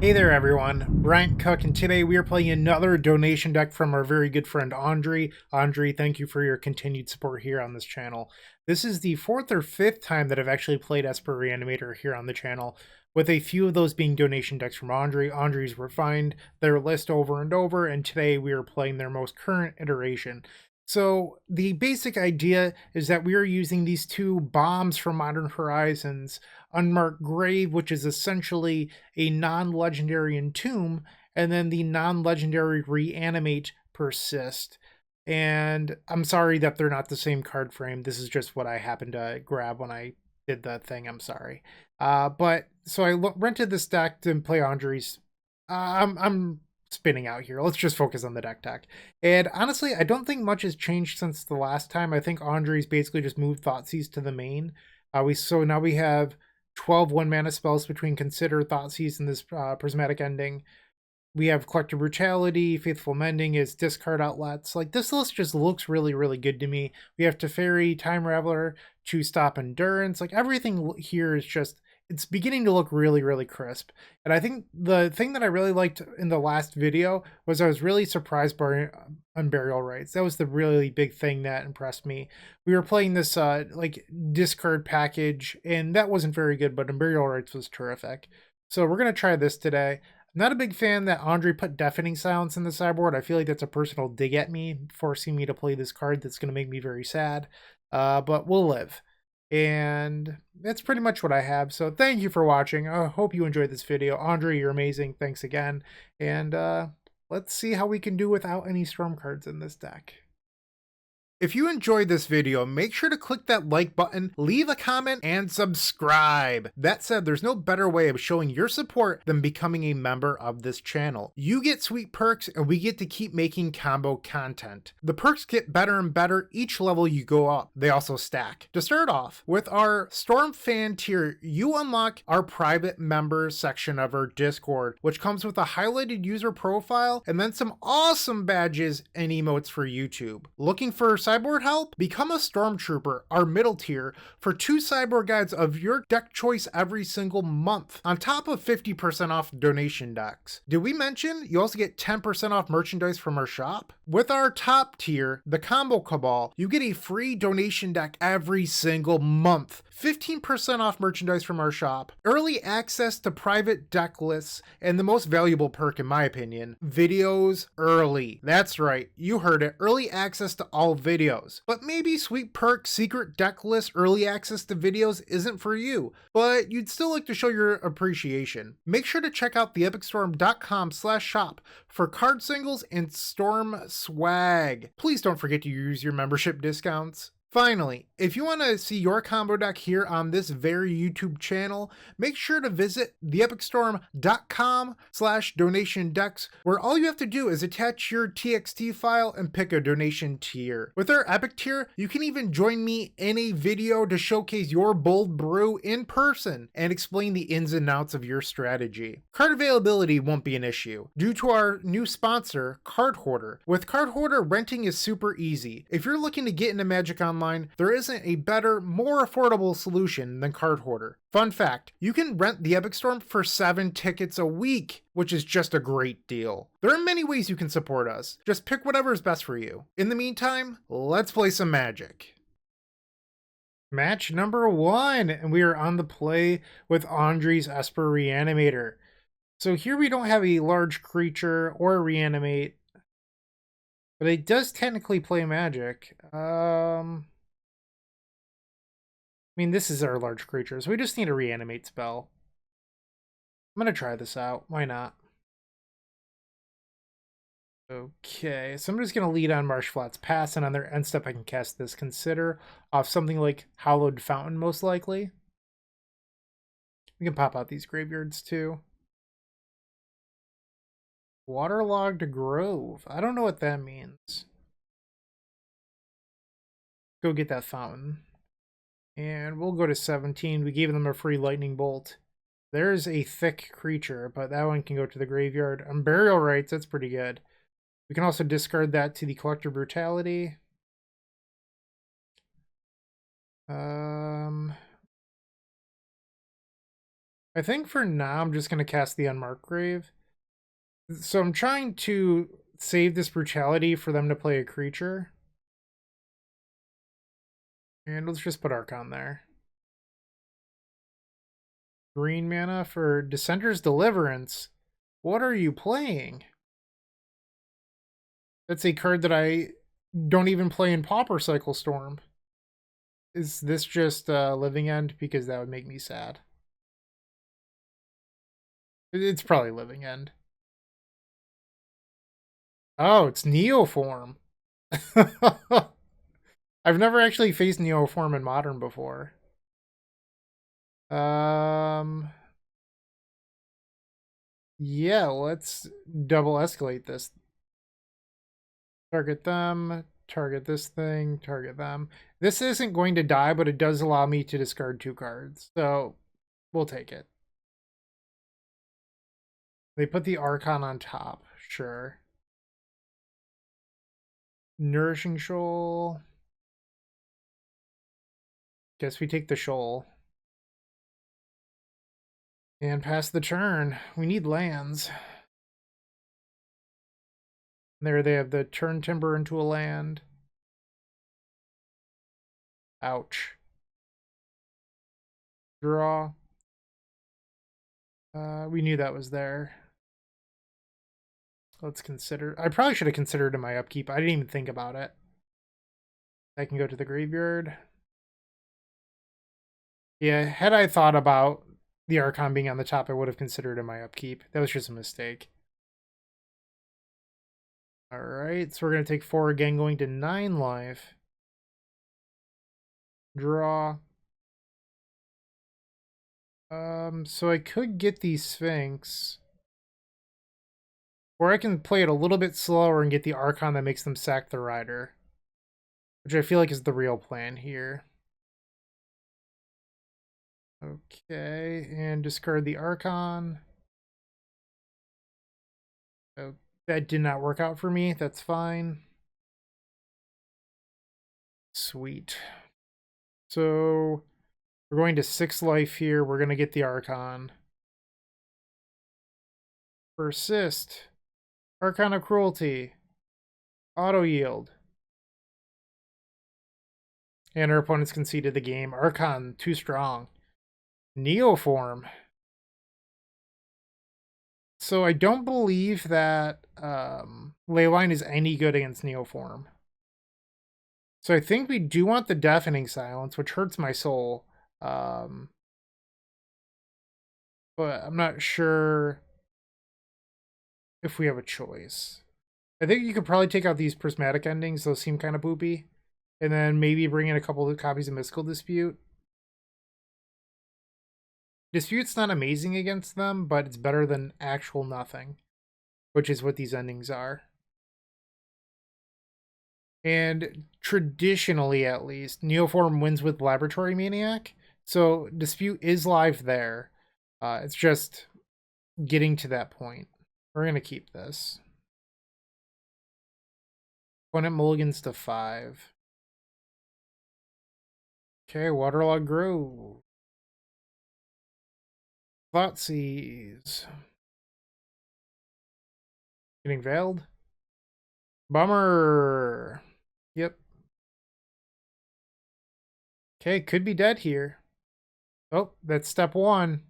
Hey there everyone, Bryant Cook, and today we are playing another donation deck from our very good friend Andre. Andre, thank you for your continued support here on this channel. This is the fourth or fifth time that I've actually played Esper Reanimator here on the channel, with a few of those being donation decks from Andre. Andre's refined their list over and over, and today we are playing their most current iteration. So the basic idea is that we are using these two bombs from Modern Horizons, Unmarked Grave, which is essentially a non-legendary Entomb, and then the non-legendary Reanimate Persist. And I'm sorry that they're not the same card frame. This is just what I happened to grab when I did the thing. I'm sorry. But so I rented this deck to play Andre's. I'm spinning out here. Let's just focus on the deck. And honestly, I don't think much has changed since the last time. I think Andre's basically just moved Thoughtseize to the main. So now we have 12 1-mana spells between Consider, Thoughtseize, and this Prismatic Ending. We have Collective Brutality, Faithful Mending is discard outlets. Like, this list just looks really, really good to me. We have Teferi, Time Raveler to stop Endurance. Like, everything here is just, it's beginning to look really, really crisp. And I think the thing that I really liked in the last video was I was really surprised by Unburial Rites. That was the really big thing that impressed me. We were playing this like discard package, and that wasn't very good, but Unburial Rites was terrific. So we're going to try this today. I'm not a big fan that Andre put Deafening Silence in the sideboard. I feel like that's a personal dig at me, forcing me to play this card that's going to make me very sad. But we'll live. And that's pretty much what I have. So thank you for watching. I hope you enjoyed this video. Andre, you're amazing. Thanks again. And let's see how we can do without any Storm cards in this deck. If you enjoyed this video, make sure to click that like button, leave a comment, and subscribe. That said, there's no better way of showing your support than becoming a member of this channel. You get sweet perks, and we get to keep making combo content. The perks get better and better each level you go up. They also stack. To start off, with our Storm Fan tier, you unlock our private members section of our Discord, which comes with a highlighted user profile and then some awesome badges and emotes for YouTube. Looking for sideboard help? Become a Stormtrooper, our middle tier, for 2 sideboard guides of your deck choice every single month, on top of 50% off donation decks. Did we mention you also get 10% off merchandise from our shop? With our top tier, the Combo Cabal, you get a free donation deck every single month, 15% off merchandise from our shop, early access to private deck lists, and the most valuable perk in my opinion, videos early. That's right, you heard it, early access to all videos. But maybe sweet perk, secret deck list, early access to videos isn't for you, but you'd still like to show your appreciation. Make sure to check out theepicstorm.com/shop for card singles and Storm swag. Please don't forget to use your membership discounts. Finally, if you want to see your combo deck here on this very YouTube channel, make sure to visit theepicstorm.com/donation decks, where all you have to do is attach your TXT file and pick a donation tier. With our Epic tier, you can even join me in a video to showcase your bold brew in person and explain the ins and outs of your strategy. Card availability won't be an issue due to our new sponsor, Card Hoarder. With Card Hoarder, renting is super easy. If you're looking to get into Magic Online, there isn't a better, more affordable solution than Card Hoarder. Fun fact, you can rent the Epic Storm for 7 tickets a week, which is just a great deal. There are many ways you can support us. Just pick whatever is best for you. In the meantime, let's play some Magic. Match number 1, and we are on the play with Andre's Esper Reanimator. So here we don't have a large creature or a reanimate, but it does technically play Magic. I mean, this is our large creature, so we just need a reanimate spell. I'm going to try this out. Why not? Okay, so I'm just going to lead on Marshflat's Pass, and on their end step I can cast this Consider off something like Hallowed Fountain, most likely. We can pop out these graveyards, too. Waterlogged Grove. I don't know what that means. Go get that fountain. And we'll go to 17. We gave them a free lightning bolt. There's a thick creature, but that one can go to the graveyard. Burial Rites, that's pretty good. We can also discard that to the Collective Brutality. I think for now I'm just going to cast the Unmarked Grave. So I'm trying to save this brutality for them to play a creature. And let's just put Archon there. Green mana for Dissenter's Deliverance. What are you playing? That's a card that I don't even play in Pauper Cycle Storm. Is this just Living End? Because that would make me sad. It's probably Living End. Oh, it's Neoform. I've never actually faced Neoform in Modern before. Yeah, let's double escalate this. Target them, target this thing, target them. This isn't going to die, but it does allow me to discard 2 cards. So we'll take it. They put the Archon on top. Sure. Nourishing Shoal. Guess we take the Shoal. And pass the turn. We need lands. There they have the turn timber into a land. Ouch. Draw. We knew that was there. Let's consider. I probably should have considered in my upkeep. I didn't even think about it. I can go to the graveyard. Yeah, had I thought about the Archon being on the top, I would have considered in my upkeep. That was just a mistake. Alright, so we're going to take 4 again, going to 9 life. Draw. So I could get the Sphinx. Or I can play it a little bit slower and get the Archon that makes them sack the Rider. Which I feel like is the real plan here. Okay, and discard the Archon. Oh, that did not work out for me. That's fine. Sweet. So we're going to 6 life here. We're going to get the Archon. Persist. Archon of Cruelty. Auto yield. And our opponents conceded the game. Archon, too strong. Neoform. So I don't believe that Leyline is any good against Neoform. So I think we do want the Deafening Silence, which hurts my soul. But I'm not sure if we have a choice. I think you could probably take out these Prismatic Endings. Those seem kind of poopy. And then maybe bring in a couple of copies of Mystical Dispute. Dispute's not amazing against them, but it's better than actual nothing, which is what these endings are. And traditionally, at least, Neoform wins with Laboratory Maniac, so Dispute is live there. It's just getting to that point. We're going to keep this. Opponent mulligans to 5. Okay, Waterlogged Grove. Thoughtseize. Getting Veiled. Bummer. Yep. Okay, could be dead here. Oh, that's step 1.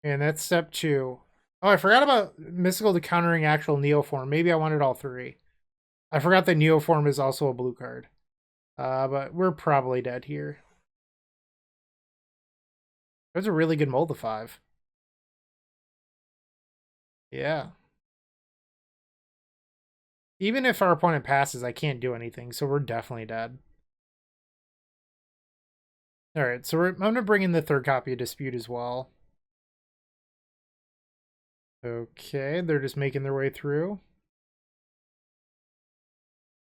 And that's step 2. Oh, I forgot about Mystical to countering actual Neoform. Maybe I wanted all 3. I forgot that Neoform is also a blue card. But we're probably dead here. That's a really good mold of 5. Yeah. Even if our opponent passes, I can't do anything, so we're definitely dead. Alright, so I'm going to bring in the 3rd copy of Dispute as well. Okay, they're just making their way through.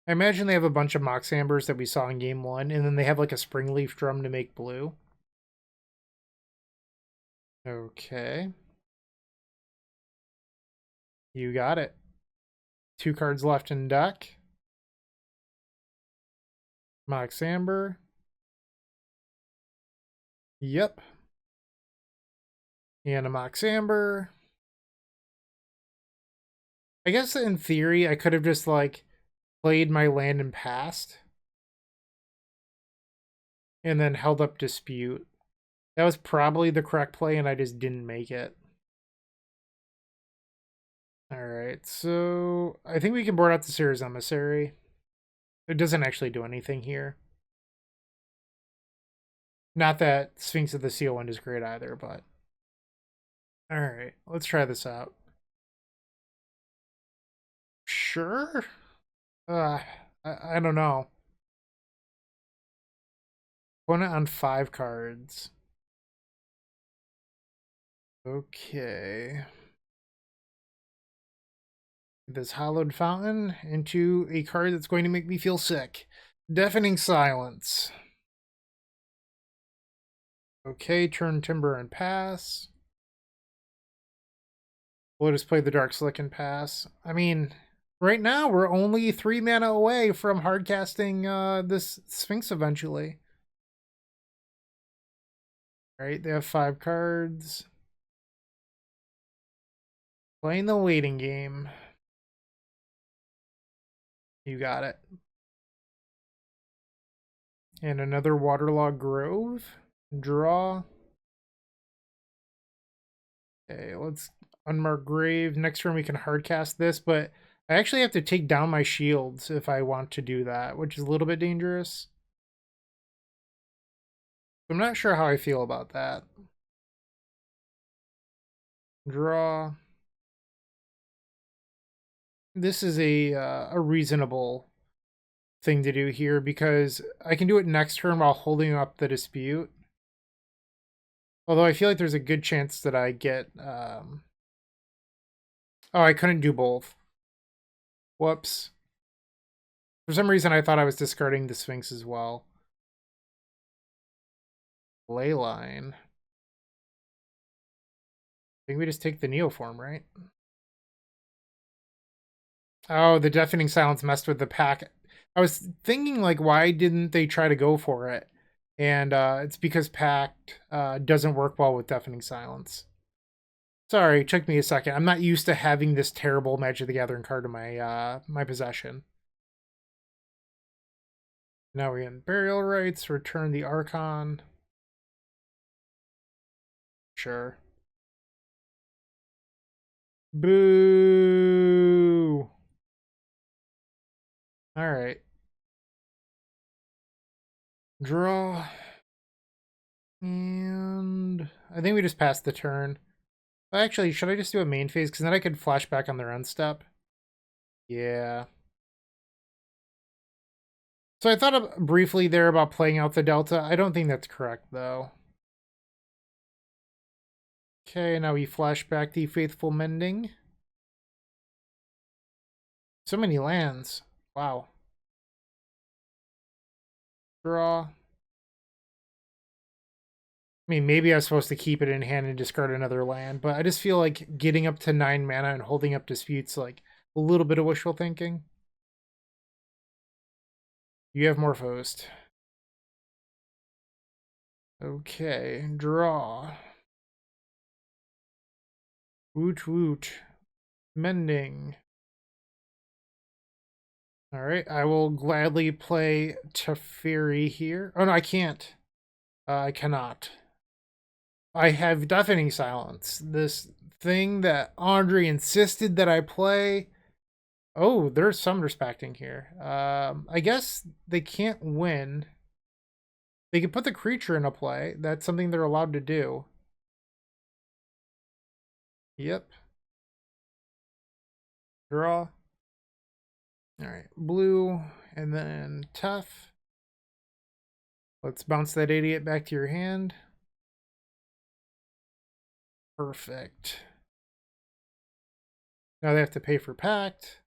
I imagine they have a bunch of Mox Ambers that we saw in game 1, and then they have like a Springleaf Drum to make blue. Okay. You got it. 2 cards left in deck. Mox Amber. Yep. And a Mox Amber. I guess in theory, I could have just, like, played my land and passed. And then held up Dispute. That was probably the correct play, and I just didn't make it. Alright, so I think we can board out the Seer's Emissary. It doesn't actually do anything here. Not that Sphinx of the Seal Wind is great either, but... Alright, let's try this out. Sure? I don't know. Opponent on 5 cards. Okay. This Hallowed Fountain into a card that's going to make me feel sick. Deafening Silence. Okay, turn Timber and pass. We'll just play the Dark Slick and pass. I mean, right now we're only 3 mana away from hardcasting this Sphinx eventually. Right, they have 5 cards. Playing the waiting game. You got it. And another Waterlogged Grove. Draw. Okay, let's Unmarked Grave. Next turn we can hardcast this, but I actually have to take down my shields if I want to do that, which is a little bit dangerous. I'm not sure how I feel about that. Draw. This is a reasonable thing to do here because I can do it next turn while holding up the Dispute. Although I feel like there's a good chance that I get... Oh, I couldn't do both. Whoops. For some reason, I thought I was discarding the Sphinx as well. Leyline. I think we just take the Neoform, right? Oh, the Deafening Silence messed with the pack. I was thinking, like, why didn't they try to go for it? And it's because Pact doesn't work well with Deafening Silence. Sorry, it took me a second. I'm not used to having this terrible Magic the Gathering card in my my possession. Now we in Burial Rites, return the Archon. Sure. Boo! Alright. Draw. And I think we just passed the turn. Actually, should I just do a main phase? Because then I could flash back on their end step. Yeah. So I thought briefly there about playing out the Delta. I don't think that's correct, though. Okay, now we flash back the Faithful Mending. So many lands. Wow. Draw. I mean, maybe I was supposed to keep it in hand and discard another land, but I just feel like getting up to 9 mana and holding up Disputes, like, a little bit of wishful thinking. You have Morphosed. Okay, draw. Woot woot. Mending. Alright, I will gladly play Teferi here. Oh no, I can't. I cannot. I have Deafening Silence. This thing that Andre insisted that I play. Oh, there's some respecting here. I guess they can't win. They can put the creature in a play. That's something they're allowed to do. Yep. Draw. Alright, blue, and then tough. Let's bounce that idiot back to your hand. Perfect. Now they have to pay for Pact.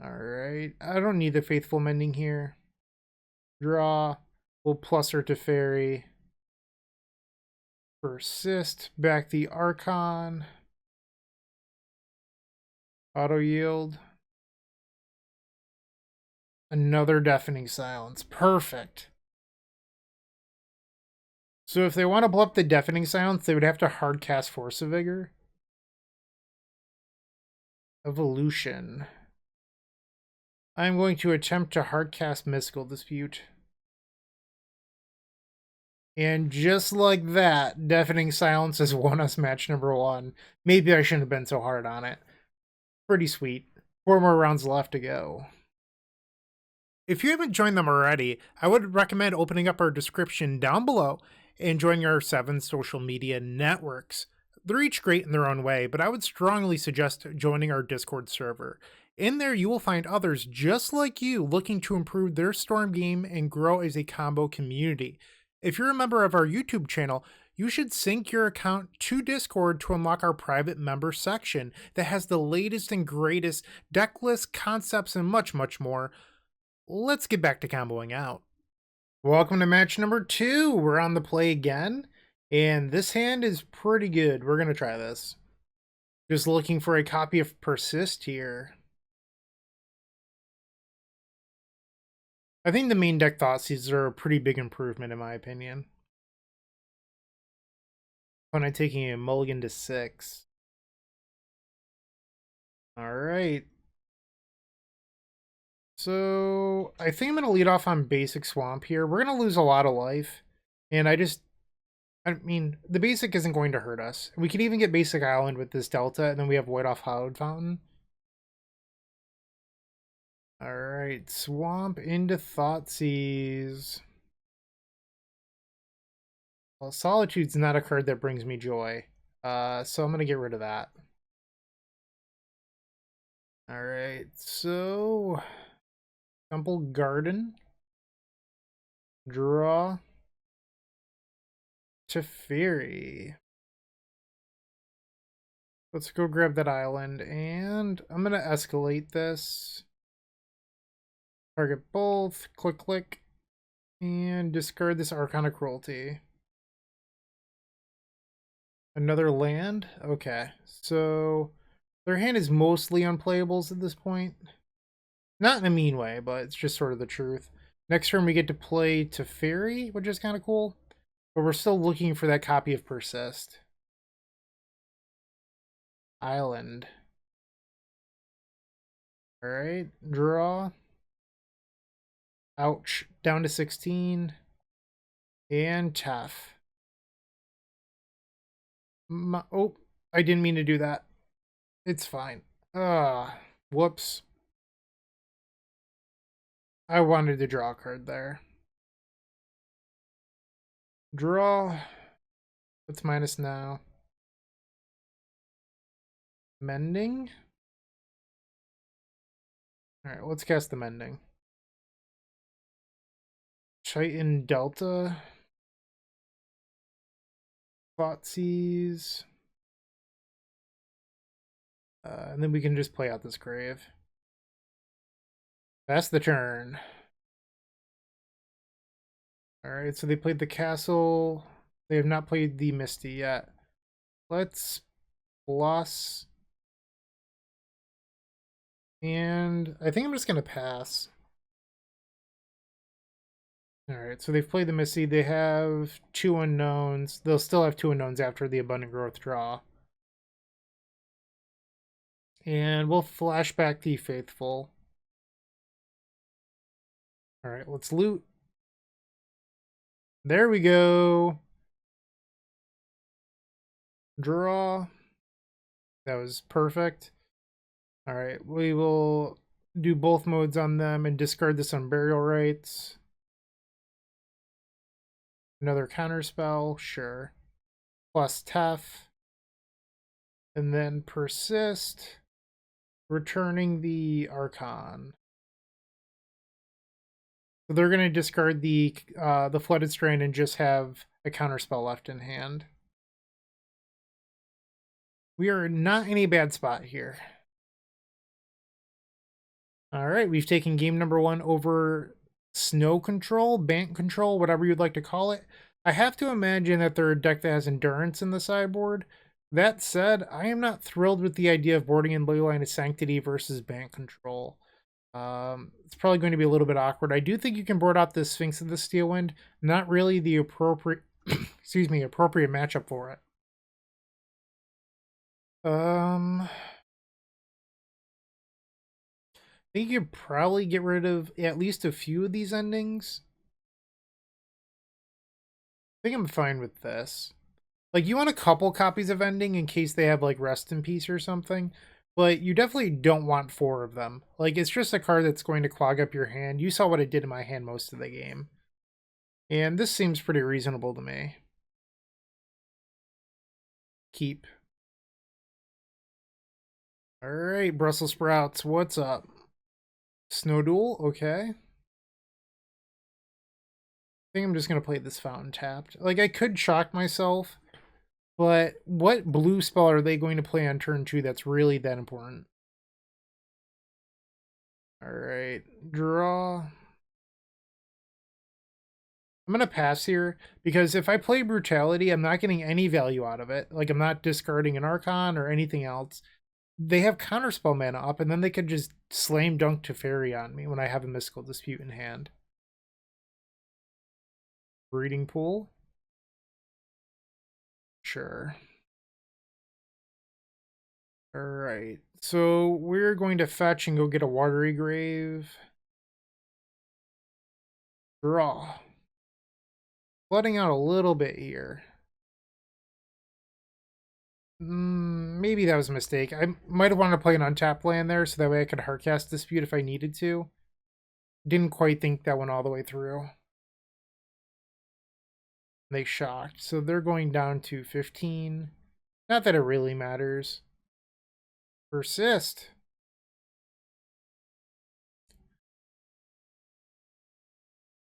Alright, I don't need the Faithful Mending here. Draw. We'll plus her to Fairy. Persist. Back the Archon. Auto yield. Another Deafening Silence. Perfect. So if they want to blow up the Deafening silence, they would have to hard cast Force of Vigor. Evolution. I'm going to attempt to hard cast Mystical Dispute. And just like that, Deafening Silence has won us match number 1. Maybe I shouldn't have been so hard on it. Pretty sweet. 4 more rounds left to go. If you haven't joined them already, I would recommend opening up our description down below and joining our 7 social media networks. They're each great in their own way, but I would strongly suggest joining our Discord server. In there, you will find others just like you looking to improve their Storm game and grow as a combo community. If you're a member of our YouTube channel, you should sync your account to Discord to unlock our private member section that has the latest and greatest deck lists, concepts, and much, much more. Let's get back to comboing out. Welcome to match number 2. We're on the play again, and this hand is pretty good. We're going to try this. Just looking for a copy of Persist here. I think the main deck Thoughtseize are a pretty big improvement in my opinion. When I'm taking a mulligan to 6. Alright. So, I think I'm going to lead off on basic Swamp here. We're going to lose a lot of life. And I mean, the basic isn't going to hurt us. We can even get basic Island with this Delta, and then we have White off Hallowed Fountain. Alright, Swamp into Thoughtseize. Well, Solitude's not a card that brings me joy. So I'm going to get rid of that. Alright, so... Temple Garden. Draw. Teferi. Let's go grab that island, and I'm going to escalate this. Target both, click, and discard this Arcana Cruelty. Another land? Okay, so their hand is mostly unplayables at this point. Not in a mean way, but it's just sort of the truth. Next turn we get to play Teferi, which is kind of cool. But we're still looking for that copy of Persist. Island. Alright, draw. Ouch. Down to 16. And tough. Oh, I didn't mean to do that. It's fine. Whoops. I wanted to draw a card there. Draw. What's minus now? Mending? Alright, let's cast the Mending. Chitin Delta. Thoughtseize. And then we can just play out this grave. That's the turn. Alright, so they played the castle. They have not played the Misty yet. Let's plus. And I think I'm just going to pass. Alright, so they've played the Misty. They have 2 unknowns. They'll still have 2 unknowns after the Abundant Growth draw. And we'll flash back the Faithful. Alright, let's loot. There we go. Draw. That was perfect. Alright, we will do both modes on them and discard this on Burial Rites. Another counterspell, sure. Plus Tef. And then Persist. Returning the Archon. So they're going to discard the Flooded Strand and just have a counterspell left in hand. We are not in a bad spot here. Alright, we've taken game number 1 over Snow Control, Bant Control, whatever you'd like to call it. I have to imagine that they're a deck that has Endurance in the sideboard. That said, I am not thrilled with the idea of boarding in Leyline of Sanctity versus Bant Control. It's probably going to be a little bit awkward. I do think you can board out the Sphinx of the Steelwind. Not really the appropriate excuse me, appropriate matchup for it. I think you could probably get rid of at least a few of these endings. I think I'm fine with this. Like, you want a couple copies of ending in case they have, like, Rest in Peace or something, but you definitely don't want 4 of them. Like, it's just a card that's going to clog up your hand. You saw what it did in my hand most of the game. And this seems pretty reasonable to me. Keep. Alright, Brussels sprouts, what's up? Snow Duel, okay. I think I'm just going to play this fountain tapped. Like, I could shock myself, but what blue spell are they going to play on turn 2 that's really that important? Alright, draw. I'm going to pass here, because if I play Brutality, I'm not getting any value out of it. Like, I'm not discarding an Archon or anything else. They have Counterspell mana up, and then they could just slam dunk Teferi on me when I have a Mystical Dispute in hand. Breeding Pool? Sure. Alright, so we're going to fetch and go get a Watery Grave. Draw. Flooding out a little bit here. Maybe that was a mistake. I might have wanted to play an untapped land there, so that way I could hardcast Dispute if I needed to. Didn't quite think that went all the way through. They shocked. So they're going down to 15. Not that it really matters. Persist.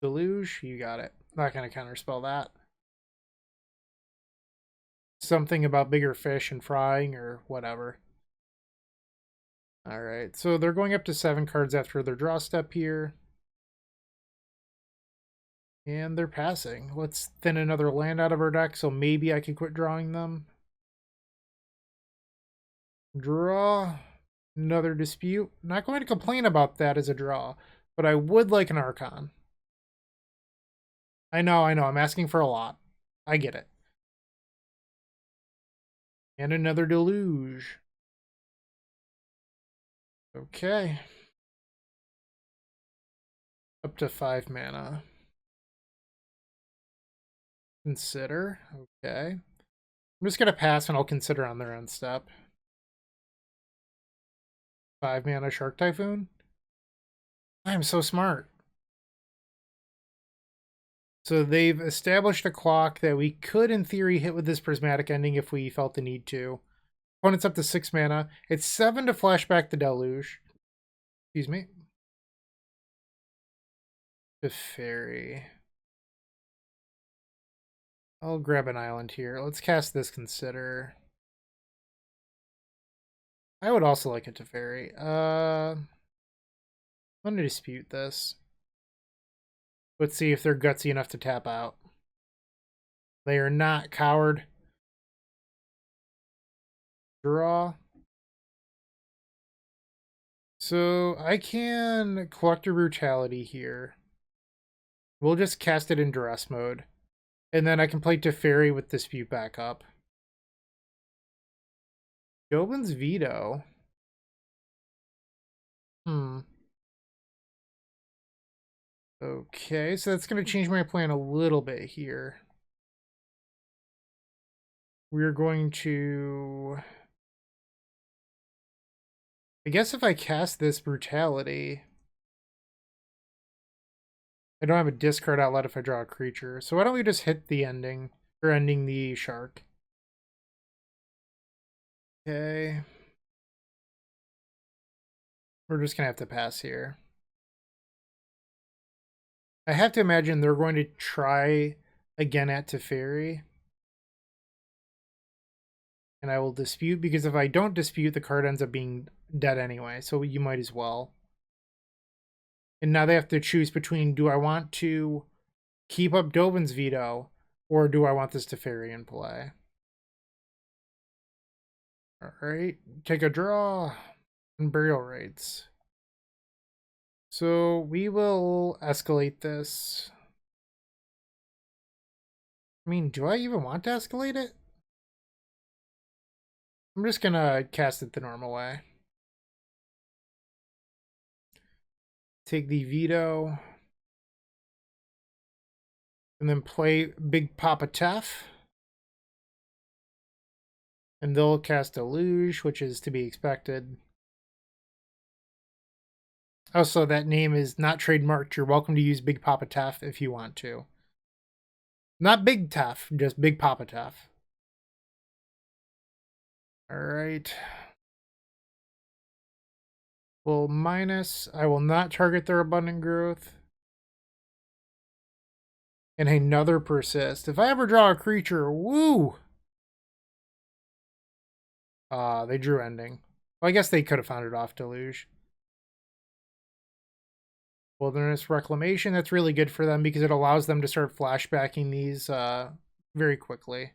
Deluge, you got it. Not going to counterspell that. Something about bigger fish and frying or whatever. Alright, so they're going up to 7 cards after their draw step here. And they're passing. Let's thin another land out of our deck so maybe I can quit drawing them. Draw. Another Dispute. Not going to complain about that as a draw, but I would like an Archon. I know, I'm asking for a lot. I get it. And another Deluge. Okay. Up to 5 mana. Consider. Okay. I'm just going to pass and I'll consider on their end step. 5 mana Shark Typhoon. I'm so smart. So they've established a clock that we could, in theory, hit with this Prismatic Ending if we felt the need to. Opponent's up to 6 mana. It's 7 to flashback the Deluge. Excuse me. The Fairy. I'll grab an island here. Let's cast this Consider. I would also like it to Fairy. I'm going to dispute this. Let's see if they're gutsy enough to tap out. They are not, coward. Draw. So I can Collector Brutality here. We'll just cast it in Duress mode. And then I can play Teferi with Dispute back up. Jobin's Veto. Okay, so that's going to change my plan a little bit here. We're going to... I guess if I cast this Brutality... I don't have a discard outlet if I draw a creature. So why don't we just hit the ending, or ending the shark. Okay. We're just going to have to pass here. I have to imagine they're going to try again at Teferi. And I will dispute, because if I don't dispute, the card ends up being dead anyway. So you might as well. And now they have to choose between, do I want to keep up Dobin's Veto, or do I want this Teferi in play? Alright, take a draw. And Burial Raids. So we will escalate this. I mean, do I even want to escalate it? I'm just gonna cast it the normal way. Take the veto. And then play Big Papa Taff. And they'll cast a Luge, which is to be expected. Also, that name is not trademarked. You're welcome to use Big Papa Taff if you want to. Not Big Taff, just Big Papa Taff. Alright. Well, minus. I will not target their abundant growth. And another persist. If I ever draw a creature, woo! They drew ending. Well, I guess they could have found it off Deluge. Wilderness Reclamation, that's really good for them because it allows them to start flashbacking these very quickly.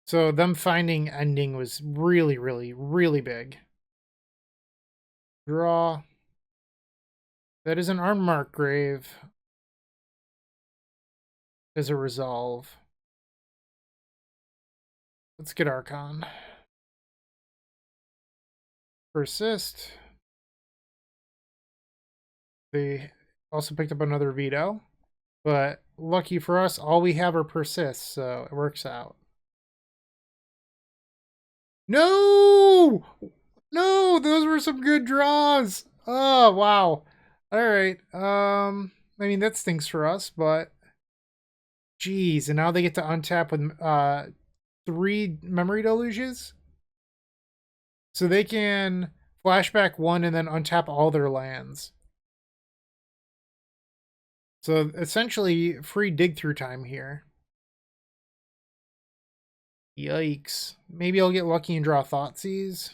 So them finding ending was really, really, really big. Draw. That is an Unmarked Grave. As a resolve. Let's get Archon. Persist. They also picked up another veto. But lucky for us, all we have are persists, so it works out. No! No, those were some good draws. Oh, wow. All right. I mean, that stinks for us, but geez, and now they get to untap with 3 memory deluges. So they can flashback 1 and then untap all their lands. So essentially free dig through time here. Yikes. Maybe I'll get lucky and draw Thoughtseize.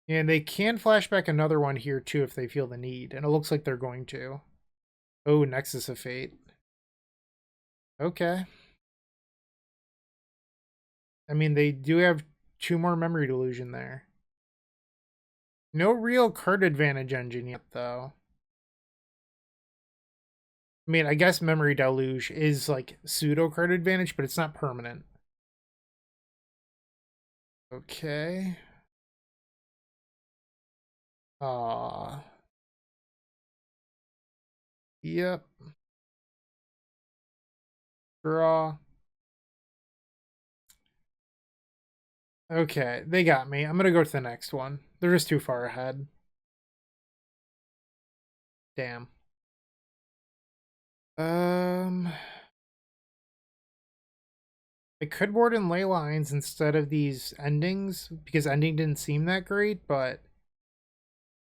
And they can flashback another one here too if they feel the need. And it looks like they're going to. Oh, Nexus of Fate. Okay. I mean, they do have 2 more memory delusion there. No real card advantage engine yet, though. I mean, I guess memory deluge is like pseudo card advantage, but it's not permanent. Okay. Yep. Draw. Okay, they got me. I'm gonna go to the next one. They're just too far ahead. Damn. I could board in ley lines instead of these endings because ending didn't seem that great, but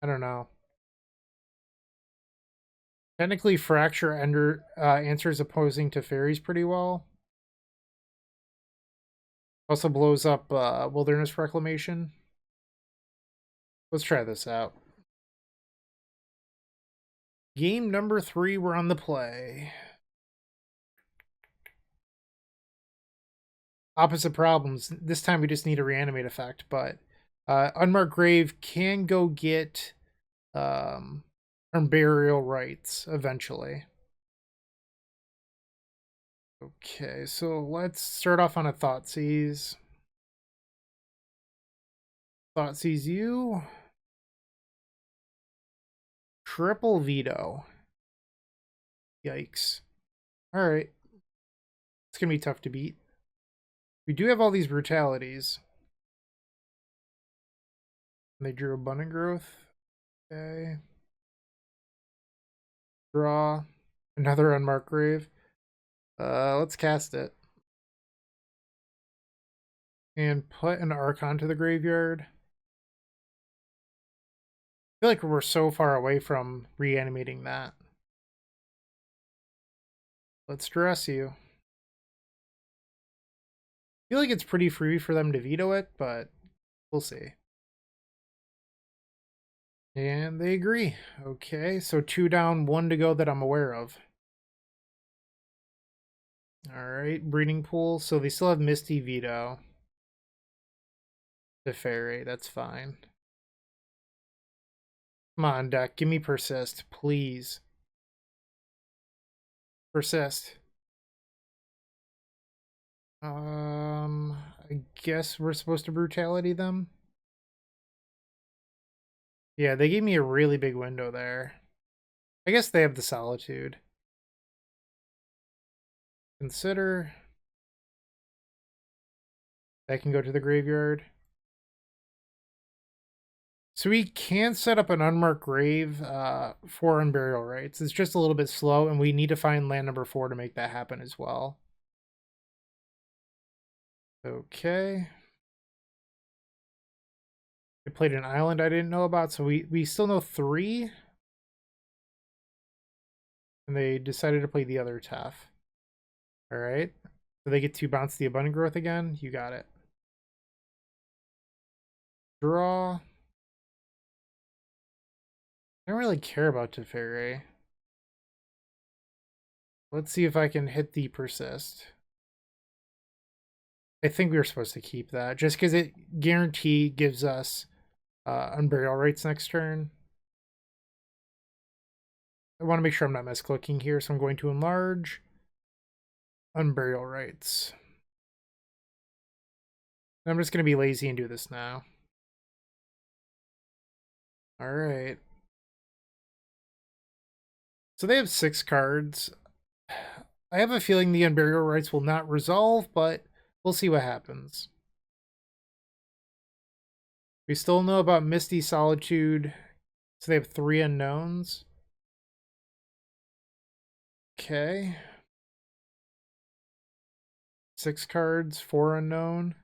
I don't know. Technically, Fracture answers opposing to fairies pretty well. Also blows up Wilderness Reclamation. Let's try this out. Game number 3, we're on the play. Opposite problems. This time we just need a reanimate effect, but Unmarked Grave can go get burial rights eventually. Okay, so let's start off on a Thoughtseize. Thoughtseize you. Triple veto. Yikes. Alright. It's gonna be tough to beat. We do have all these brutalities. They drew abundant growth. Okay. Draw. Another Unmarked Grave. Let's cast it. And put an Archon to the graveyard. I feel like we're so far away from reanimating that. Let's dress you. I feel like it's pretty free for them to veto it, but we'll see. And they agree. Okay, so 2 down, 1 to go that I'm aware of. Alright, breeding pool. So they still have Misty veto. The fairy, that's fine. Come on, deck, give me persist, please. Persist. I guess we're supposed to brutality them. Yeah, they gave me a really big window there. I guess they have the solitude. Consider. That can go to the graveyard. So we can set up an unmarked grave for Unburial Rites. It's just a little bit slow, and we need to find land number 4 to make that happen as well. Okay. They played an island I didn't know about, so we still know 3. And they decided to play the other tough. Alright. So they get to bounce the Abundant Growth again. You got it. Draw. I don't really care about Teferi. Let's see if I can hit the Persist. I think we were supposed to keep that, just because it guarantee gives us Unburial Rites next turn. I want to make sure I'm not misclicking here, so I'm going to enlarge Unburial Rites. I'm just going to be lazy and do this now. Alright. So they have 6 cards. I have a feeling the Unburial Rites will not resolve, but we'll see what happens. We still know about Misty Solitude. So they have 3 unknowns. Okay. 6 cards, 4 unknown.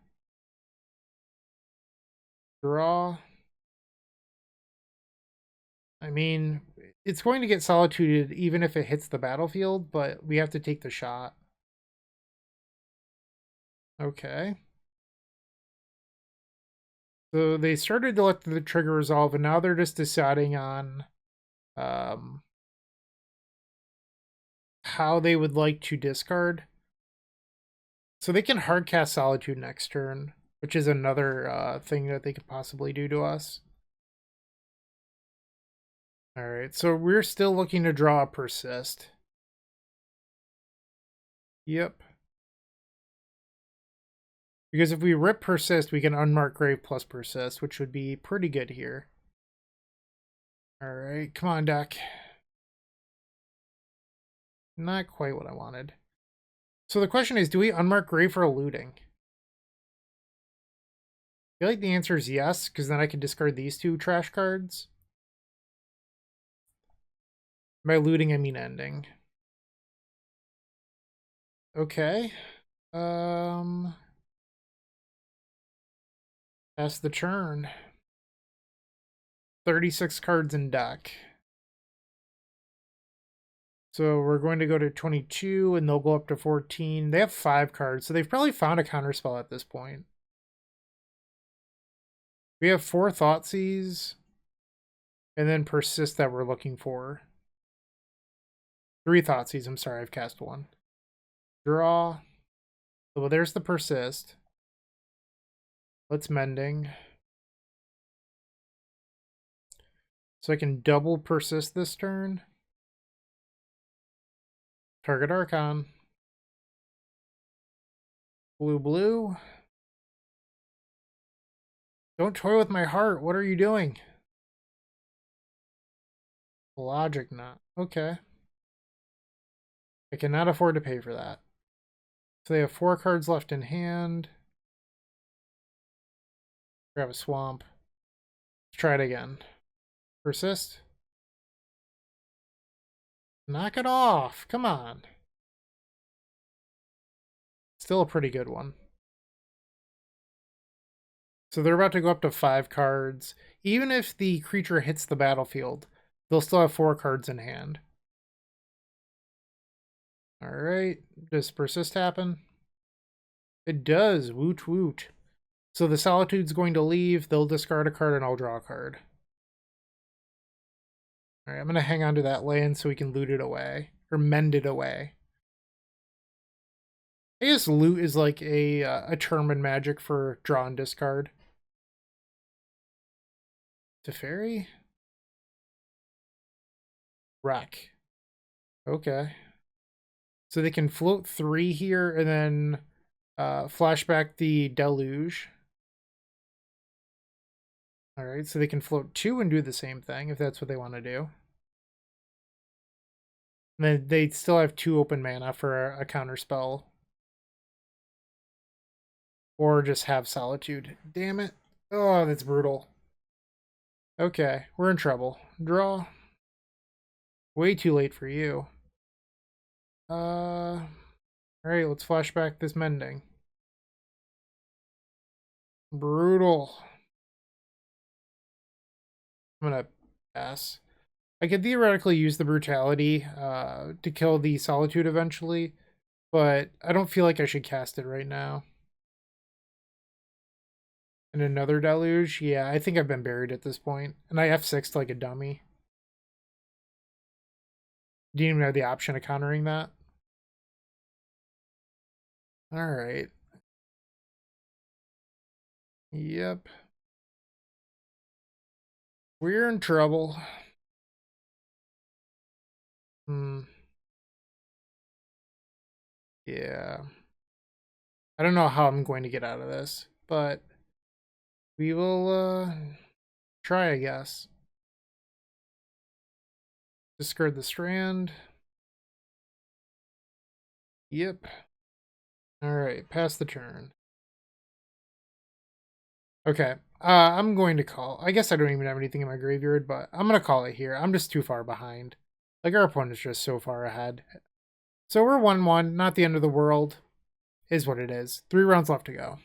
Draw. I mean, it's going to get solituded even if it hits the battlefield, but we have to take the shot. Okay. So they started to let the trigger resolve, and now they're just deciding on how they would like to discard. So they can hardcast Solitude next turn, which is another thing that they could possibly do to us. Alright, so we're still looking to draw a Persist. Yep. Because if we rip Persist, we can Unmarked Grave plus Persist, which would be pretty good here. Alright, come on, deck. Not quite what I wanted. So the question is, do we Unmarked Grave for a looting? I feel like the answer is yes, because then I can discard these 2 trash cards. By looting, I mean ending. Okay. That's the turn. 36 cards in deck. So we're going to go to 22, and they'll go up to 14. They have 5 cards, so they've probably found a counterspell at this point. We have 4 Thoughtseize, and then Persist that we're looking for. 3 Thoughtseize, I'm sorry, I've cast 1. Draw. Well, there's the Persist. Let's Mending. So I can double Persist this turn. Target Archon. Blue, blue. Don't toy with my heart. What are you doing? Logic not. Okay. I cannot afford to pay for that. So they have 4 cards left in hand. Grab a swamp. Let's try it again. Persist. Knock it off. Come on. Still a pretty good one. So they're about to go up to 5 cards. Even if the creature hits the battlefield, they'll still have 4 cards in hand. Alright. Does Persist happen? It does. Woot woot. So the Solitude's going to leave. They'll discard a card and I'll draw a card. Alright, I'm going to hang on to that land so we can loot it away. Or mend it away. I guess loot is like a term in Magic for draw and discard. Teferi? Wreck. Okay. So they can float 3 here and then flashback the Deluge. All right, so they can float 2 and do the same thing if that's what they want to do. And then they still have 2 open mana for a counter spell. Or just have Solitude. Damn it. Oh, that's brutal. Okay, we're in trouble. Draw. Way too late for you. Alright, let's flashback this Mending. Brutal. I'm gonna pass. I could theoretically use the Brutality to kill the Solitude eventually, but I don't feel like I should cast it right now. And another Deluge? Yeah, I think I've been buried at this point. And I F6'd like a dummy. Didn't even have the option of countering that. Alright. Yep. We're in trouble. Yeah. I don't know how I'm going to get out of this, but we will try, I guess. Discard the Strand. Yep. Alright, pass the turn. Okay. I'm going to call. I guess I don't even have anything in my graveyard, but I'm going to call it here. I'm just too far behind. Like, our opponent's just so far ahead. So we're 1-1. Not the end of the world. Is what it is. 3 rounds left to go.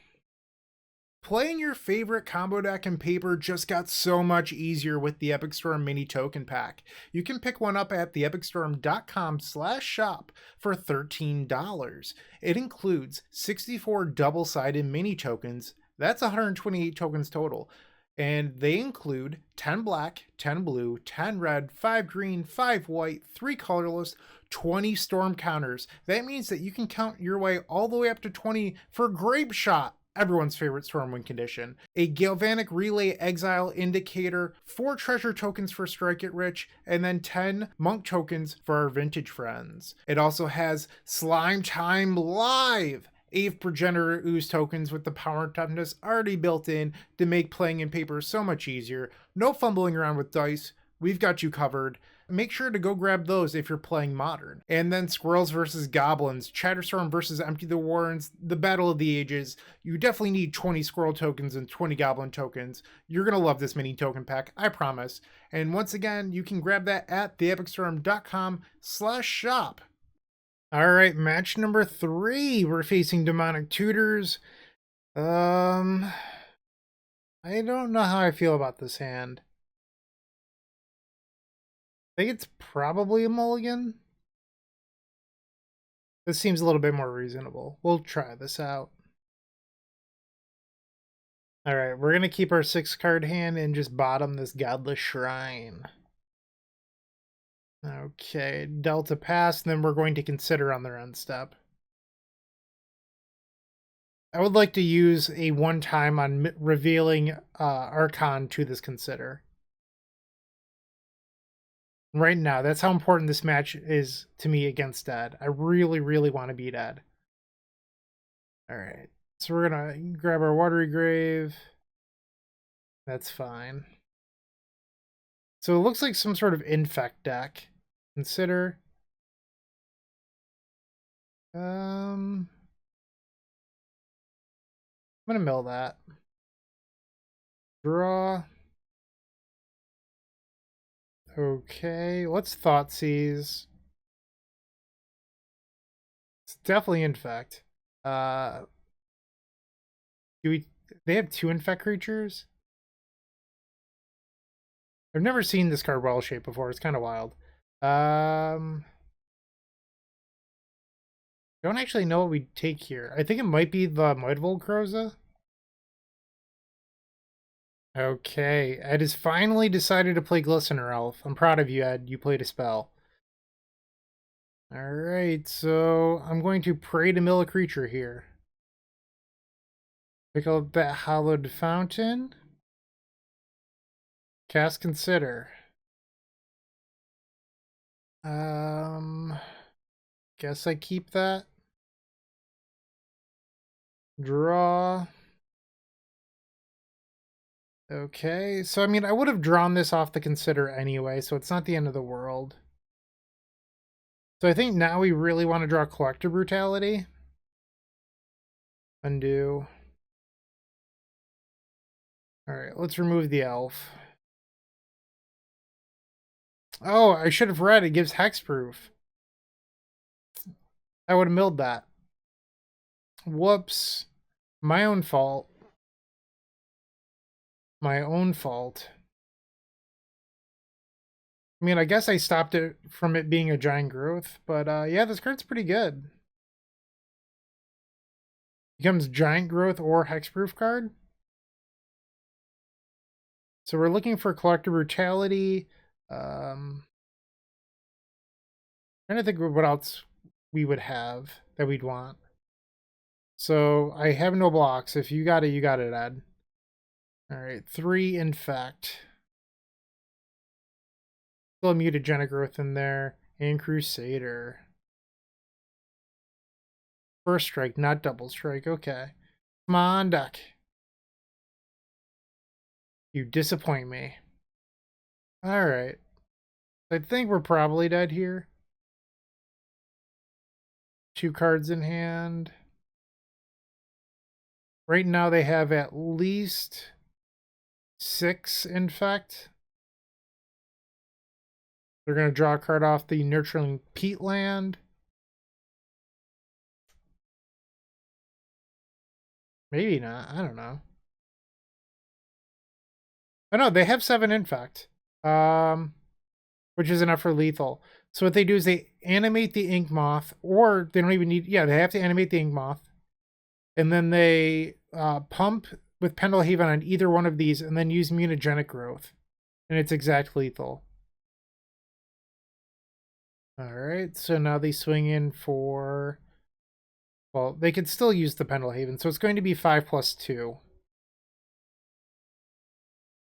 Playing your favorite combo deck in Paper just got so much easier with the Epic Storm Mini Token Pack. You can pick one up at theepicstorm.com/shop for $13. It includes 64 double-sided mini tokens. That's 128 tokens total. And they include 10 black, 10 blue, 10 red, 5 green, 5 white, 3 colorless, 20 storm counters. That means that you can count your way all the way up to 20 for Grape Shot, everyone's favorite Stormwind condition, a Galvanic Relay Exile Indicator, 4 treasure tokens for Strike It Rich, and then 10 monk tokens for our vintage friends. It also has Slime Time Live, Ave Progenitor Ooze tokens with the power and toughness already built in to make playing in Paper so much easier. No fumbling around with dice. We've got you covered. Make sure to go grab those if you're playing Modern. And then Squirrels versus Goblins, Chatterstorm versus Empty the Warrens, the Battle of the Ages. You definitely need 20 Squirrel tokens and 20 Goblin tokens. You're going to love this mini token pack, I promise. And once again, you can grab that at theepicstorm.com/shop. All right, match number 3. We're facing DemonicTutors. I don't know how I feel about this hand. I think it's probably a mulligan. This seems a little bit more reasonable. We'll try this out. All right, we're going to keep our 6-card hand and just bottom this Godless Shrine. Okay, Delta pass, and then we're going to consider on their end step. I would like to use a 1-time on revealing Archon to this consider. Right now, that's how important this match is to me against Dead. I really, really want to beat Dead. Alright, so we're going to grab our Watery Grave. That's fine. So it looks like some sort of infect deck. Consider. I'm gonna mill that. Draw. Okay, let's Thoughtseize. It's definitely infect. Do they have 2 infect creatures? I've never seen this card well shaped before. It's kind of wild. Don't actually know what we take here. I think it might be the Mudvold Croza. Okay, Ed has finally decided to play Glistener Elf. I'm proud of you, Ed. You played a spell. Alright, so I'm going to pray to mill a creature here. Pick up that Hallowed Fountain. Cast Consider. Guess I keep that. Draw. Okay, so I mean, I would have drawn this off the consider anyway, so it's not the end of the world. So I think now we really want to draw Collector Brutality. Undo. Alright, let's remove the elf. Oh, I should have read it gives hexproof. I would have milled that. Whoops. My own fault. My own fault. I mean, I guess I stopped it from it being a giant growth, but yeah, this card's pretty good. Becomes giant growth or hexproof card. So we're looking for Collector Brutality. Trying to think of what else we would have that we'd want. So I have no blocks. If you got it, you got it, Ed. All right, 3 Infect. Still a Mutagenic Growth in there. And Crusader. First strike, not double strike. Okay. Come on, Duck. You disappoint me. Alright. I think we're probably dead here. 2 cards in hand. Right now they have at least 6 Infect. They're going to draw a card off the Nurturing Peatland. Maybe not. I don't know. Oh no, they have 7 Infect. Which is enough for lethal. So what they do is they animate the Ink Moth, or they don't even need, yeah, they have to animate the Ink Moth. And then they pump with Pendelhaven on either one of these and then use Mutagenic Growth. And it's exact lethal. Alright, so now they swing in for, well, they could still use the Pendelhaven, so it's going to be 5+2.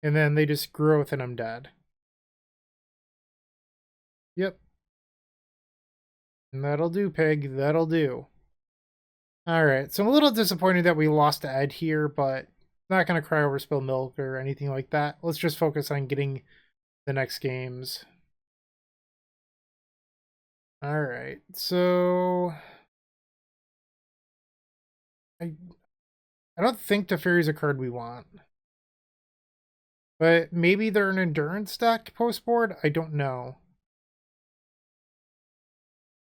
And then they just growth and I'm dead. Yep. And that'll do, pig. That'll do. Alright, so I'm a little disappointed that we lost to Ed here, but not going to cry over spilled milk or anything like that. Let's just focus on getting the next games. Alright, so I don't think Teferi's a card we want. But maybe they're an endurance deck post-board? I don't know.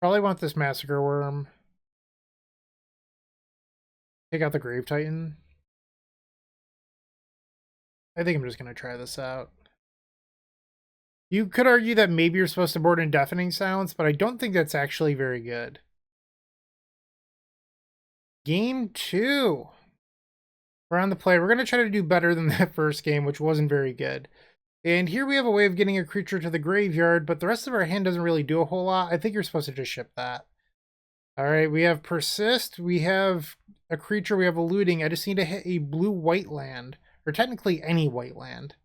Probably want this Massacre Worm. Take out the Grave Titan. I think I'm just going to try this out. You could argue that maybe you're supposed to board in Deafening Silence, but I don't think that's actually very good. Game 2. We're on the play. We're going to try to do better than that first game, which wasn't very good. And here we have a way of getting a creature to the graveyard, but the rest of our hand doesn't really do a whole lot. I think you're supposed to just ship that. Alright, we have Persist. We have a creature. We have a Looting. I just need to hit a blue-white land. Or technically any white land.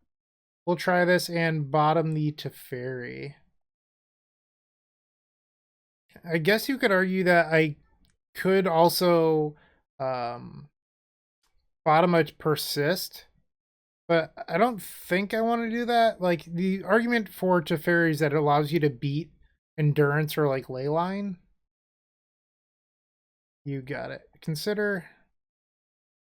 We'll try this and bottom the Teferi. I guess you could argue that I could also bottom a Persist, but I don't think I want to do that. Like, the argument for Teferi is that it allows you to beat Endurance or like Leyline. You got it. Consider.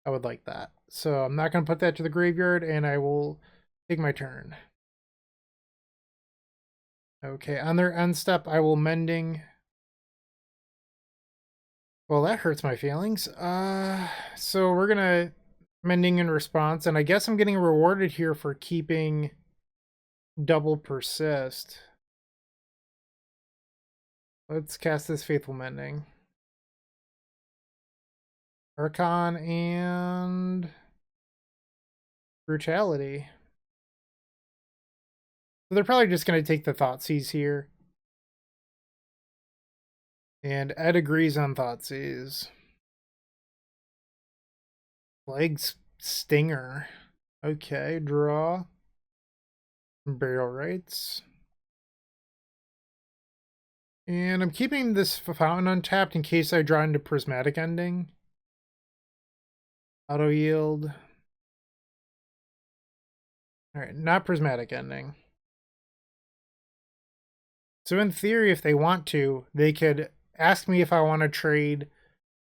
I would like that. So I'm not going to put that to the graveyard, and I will take my turn. Okay, on their end step, I will Mending. Well, that hurts my feelings. So we're going to Mending in response, and I guess I'm getting rewarded here for keeping double Persist. Let's cast this Faithful Mending. Archon and Brutality. So they're probably just going to take the Thoughtseize here. And Ed agrees on Thoughtseize. Legs Stinger. Okay, draw. Burial Rites. And I'm keeping this fountain untapped in case I draw into Prismatic Ending. Auto yield. Alright, not Prismatic Ending. So in theory, if they want to, they could ask me if I want to trade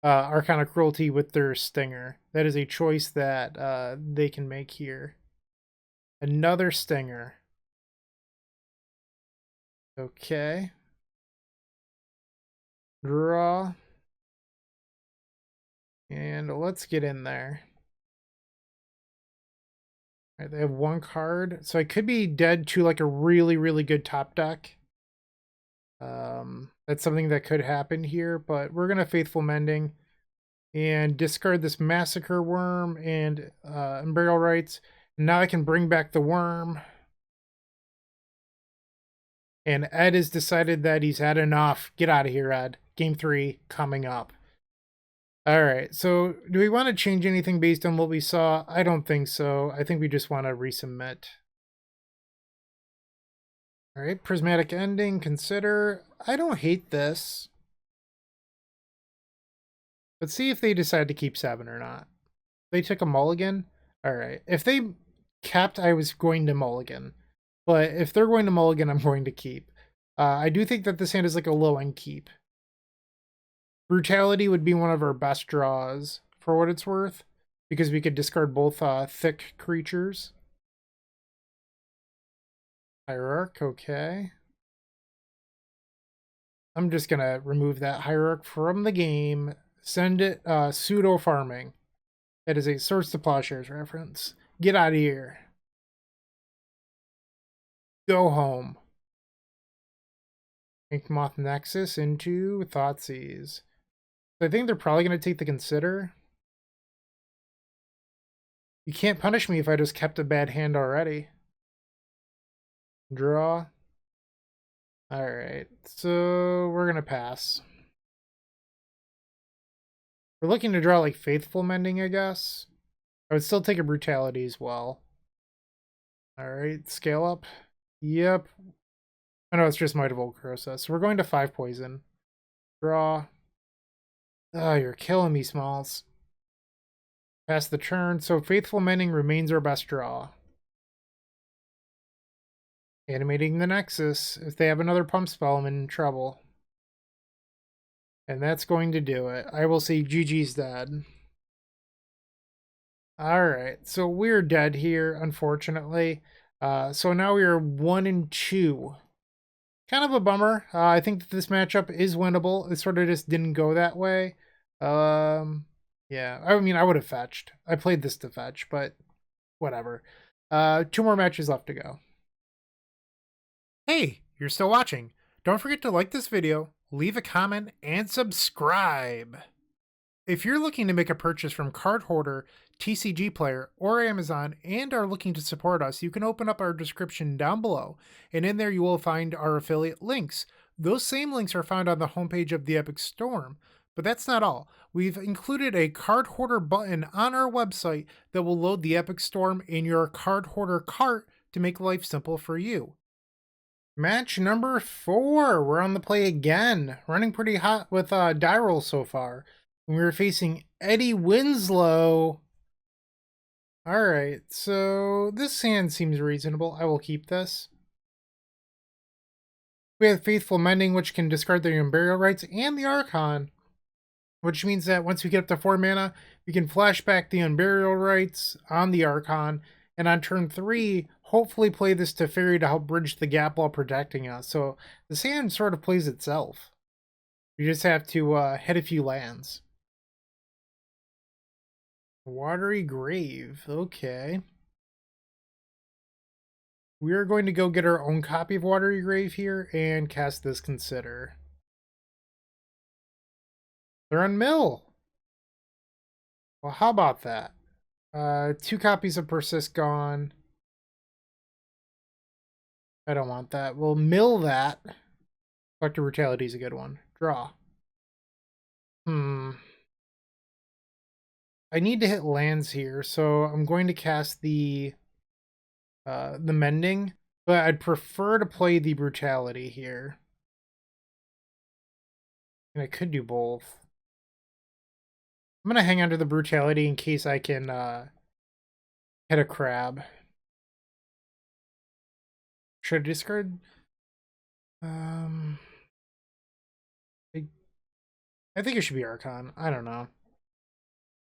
Arcana Cruelty with their Stinger. That is a choice that they can make here. Another Stinger. Okay. Draw. And let's get in there. All right, they have one card. So I could be dead to like a really, really good top deck. That's something that could happen here, but we're going to Faithful Mending and discard this Massacre Worm and Burial Rites. Now I can bring back the Worm. And Ed has decided that he's had enough. Get out of here, Ed. Game 3 coming up. All right, so do we want to change anything based on what we saw? I don't think so. I think we just want to resubmit. All right, Prismatic Ending, consider. I don't hate this. Let's see if they decide to keep 7 or not. They took a mulligan? All right. If they kept, I was going to mulligan. But if they're going to mulligan, I'm going to keep. I do think that this hand is like a low-end keep. Brutality would be one of our best draws, for what it's worth, because we could discard both thick creatures. Hierarch, okay. I'm just going to remove that Hierarch from the game. Send it pseudo-farming. That is a Swords to Plowshares reference. Get out of here. Go home. Inkmoth Nexus into Thoughtseize. So I think they're probably going to take the Consider. You can't punish me if I just kept a bad hand already. Draw. Alright, so we're going to pass. We're looking to draw like Faithful Mending, I guess. I would still take a Brutality as well. Alright, scale up. Yep. I know it's just Might of Old Crosa. So we're going to 5 poison. Draw. Oh, you're killing me, Smalls. Pass the turn. So Faithful Mending remains our best draw. Animating the Nexus. If they have another pump spell, I'm in trouble. And that's going to do it. I will say GG's dead. Alright, so we're dead here, unfortunately. So now we are 1-2. Kind of a bummer. I think that this matchup is winnable. It sort of just didn't go that way. Yeah, I mean, I would have fetched. I played this to fetch, but whatever. 2 more matches left to go. Hey, you're still watching. Don't forget to like this video, leave a comment, and subscribe. If you're looking to make a purchase from Card Hoarder, TCG Player, or Amazon and are looking to support us, you can open up our description down below, and in there you will find our affiliate links. Those same links are found on the homepage of the Epic Storm. But that's not all. We've included a Card Hoarder button on our website that will load the Epic Storm in your Card Hoarder cart to make life simple for you. Match number 4. We're on the play again. Running pretty hot with die roll so far. We were facing Eddie Winslow. Alright, so this hand seems reasonable. I will keep this. We have Faithful Mending, which can discard the Burial Rites and the Archon, which means that once we get up to 4 mana, we can flash back the Unburial Rites on the Archon, and on turn 3, hopefully play this Teferi to help bridge the gap while protecting us. So this hand sort of plays itself. We just have to hit a few lands. Watery Grave, okay. We're going to go get our own copy of Watery Grave here and cast this Consider. They're on mill. Well, how about that? 2 copies of Persist gone. I don't want that. We'll mill that. Collector Brutality is a good one. Draw. I need to hit lands here, so I'm going to cast the Mending, but I'd prefer to play the Brutality here. And I could do both. I'm gonna hang on to the brutality in case I can hit a crab. Should I discard? Um, I think it should be Archon. I don't know.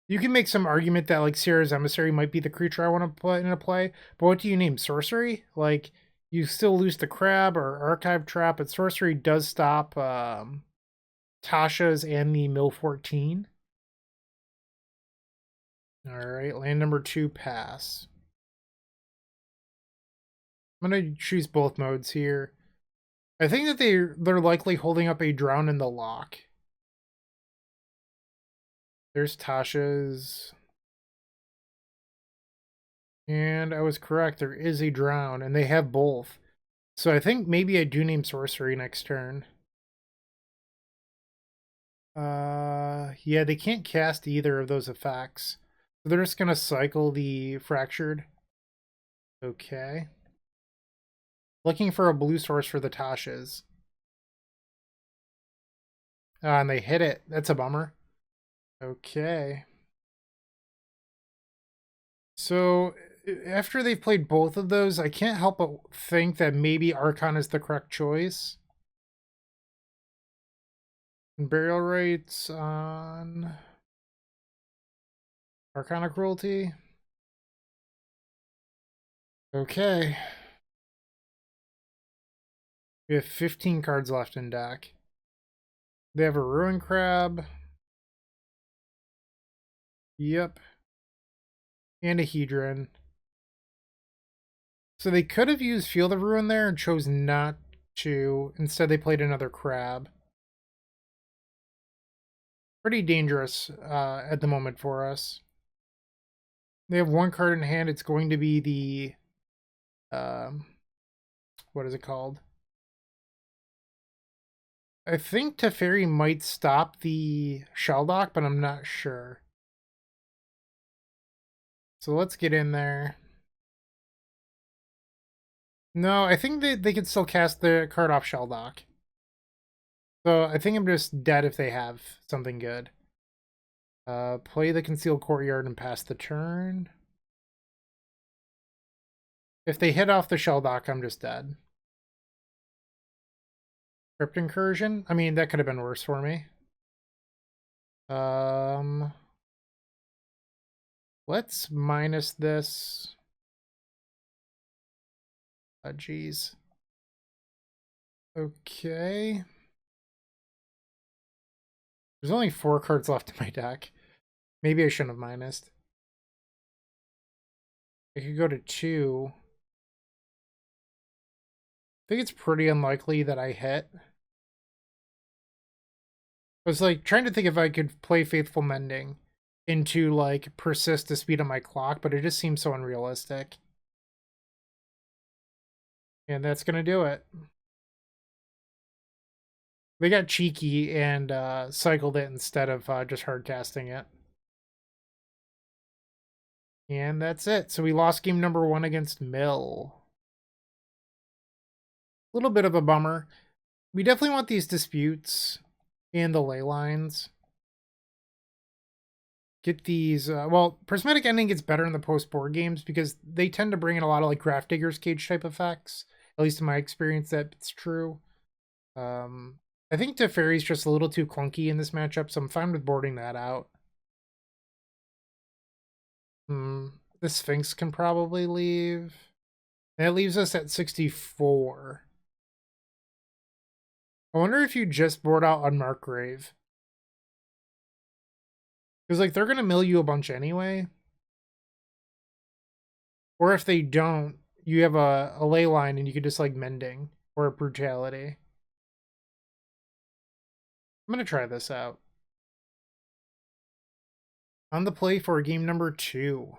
You can make some argument that like Sierra's Emissary might be the creature I want to put into play, but what do you name? Sorcery? Like you still lose the crab or archive trap, but sorcery does stop Tasha's and the Mill 14. Alright, land number 2, pass. I'm gonna choose both modes here. I think that they're likely holding up a Drown in the Lock. There's Tasha's. And I was correct, there is a Drown, and they have both. So I think maybe I do name Sorcery next turn. Yeah, they can't cast either of those effects. So they're just gonna cycle the Fractured. Okay. Looking for a blue source for the Tashas. And they hit it. That's a bummer. Okay. So after they've played both of those, I can't help but think that maybe Archon is the correct choice. And burial rates on Arcana Cruelty. Okay. We have 15 cards left in deck. They have a Ruin Crab. Yep. And a Hedron. So they could have used Field of Ruin there and chose not to. Instead, they played another Crab. Pretty dangerous at the moment for us. They have one card in hand. It's going to be the... what is it called? I think Teferi might stop the Shelldock, but I'm not sure. So let's get in there. No, I think they can still cast the card off Shelldock. So I think I'm just dead if they have something good. Play the Concealed Courtyard and pass the turn. If they hit off the Shelldock, I'm just dead. Crypt Incursion? I mean, that could have been worse for me. Let's minus this. Geez. Okay. There's only 4 cards left in my deck. Maybe I shouldn't have minused. I could go to 2. I think it's pretty unlikely that I hit. I was like trying to think if I could play Faithful Mending into like Persist to speed up my clock, but it just seems so unrealistic. And that's gonna do it. They got cheeky and cycled it instead of just hard casting it. And that's it. So we lost game number 1 against Mill. A little bit of a bummer. We definitely want these disputes and the ley lines. Get these, well, Prismatic Ending gets better in the post-board games because they tend to bring in a lot of like Grafdigger's Cage type effects. At least in my experience, that's true. I think Teferi's just a little too clunky in this matchup, so I'm fine with boarding that out. The Sphinx can probably leave. That leaves us at 64. I wonder if you just board out Unmarked Grave. Because, like, they're going to mill you a bunch anyway. Or if they don't, you have a ley line and you could just, like, Mending. Or a Brutality. I'm going to try this out. On the play for game number 2.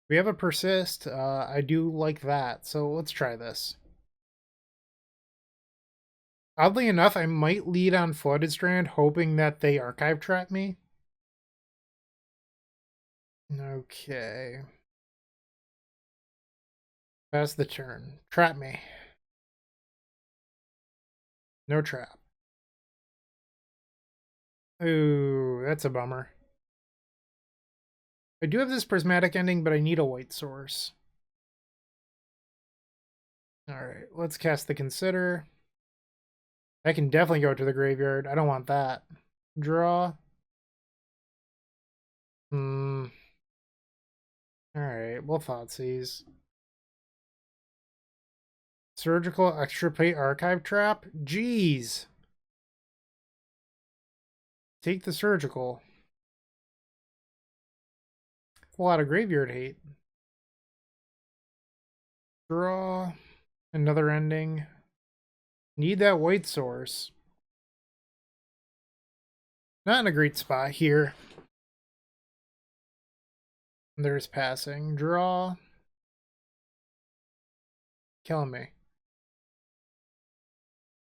We have a Persist. I do like that. So let's try this. Oddly enough, I might lead on Flooded Strand, hoping that they archive trap me. Okay. Pass the turn. Trap me. No trap. Ooh, that's a bummer. I do have this prismatic ending, but I need a white source. Alright, let's cast the Consider. I can definitely go to the graveyard. I don't want that. Draw. Alright, we'll Thoughtseize. Surgical Extirpate Archive Trap? Jeez. Take the Surgical. A lot of graveyard hate. Draw. Another ending. Need that white source. Not in a great spot here. There's passing. Draw. Killing me.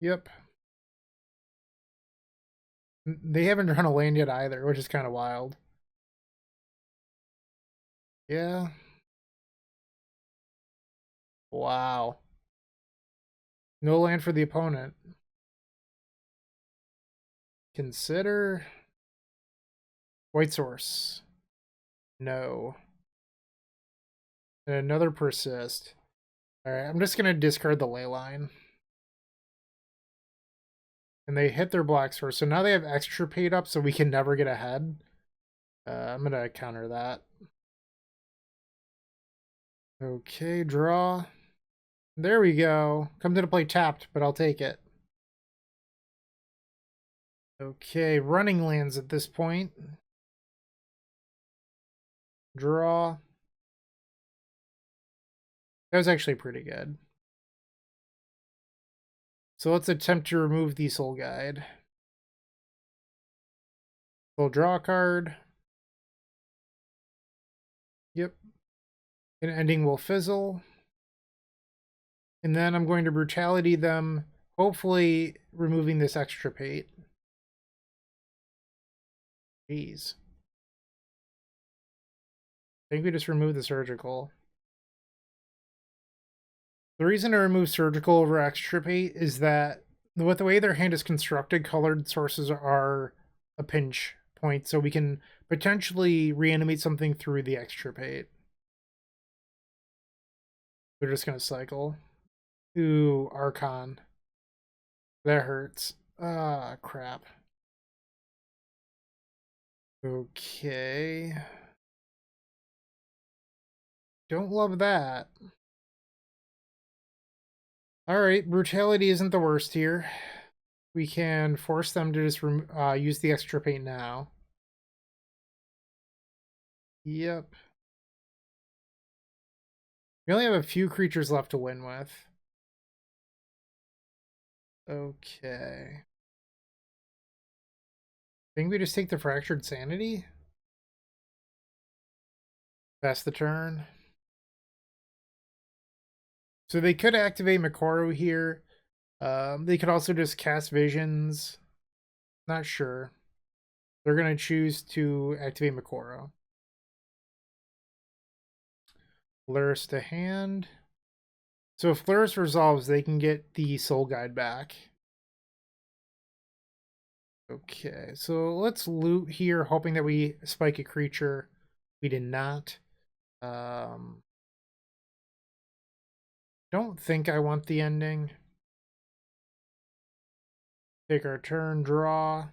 Yep. They haven't drawn a land yet either, which is kind of wild. Yeah. Wow. No land for the opponent. Consider. White source. No. And another Persist. Alright, I'm just going to discard the Leyline. And they hit their black source. So now they have Extirpate up, so we can never get ahead. I'm going to counter that. Okay, draw. There we go. Comes into play tapped, but I'll take it. Okay, running lands at this point. Draw. That was actually pretty good. So let's attempt to remove the Soul Guide. We'll draw a card. Yep. An ending will fizzle. And then I'm going to Brutality them, hopefully removing this Extirpate. Jeez. I think we just remove the Surgical. The reason I remove Surgical over Extirpate is that with the way their hand is constructed, colored sources are a pinch point, so we can potentially reanimate something through the Extirpate. They're just going to cycle. Ooh, Archon. That hurts. Ah, crap. Okay. Don't love that. Alright, Brutality isn't the worst here. We can force them to just use the Extirpate now. Yep. We only have a few creatures left to win with. Okay. I think we just take the Fractured Sanity. Pass the turn. So they could activate Makoro here. They could also just cast Visions. Not sure. They're going to choose to activate Makoro. Luris to hand. So if Luris resolves, they can get the Soul Guide back. Okay, so let's loot here, hoping that we spike a creature. We did not. Don't think I want the ending. Take our turn, draw.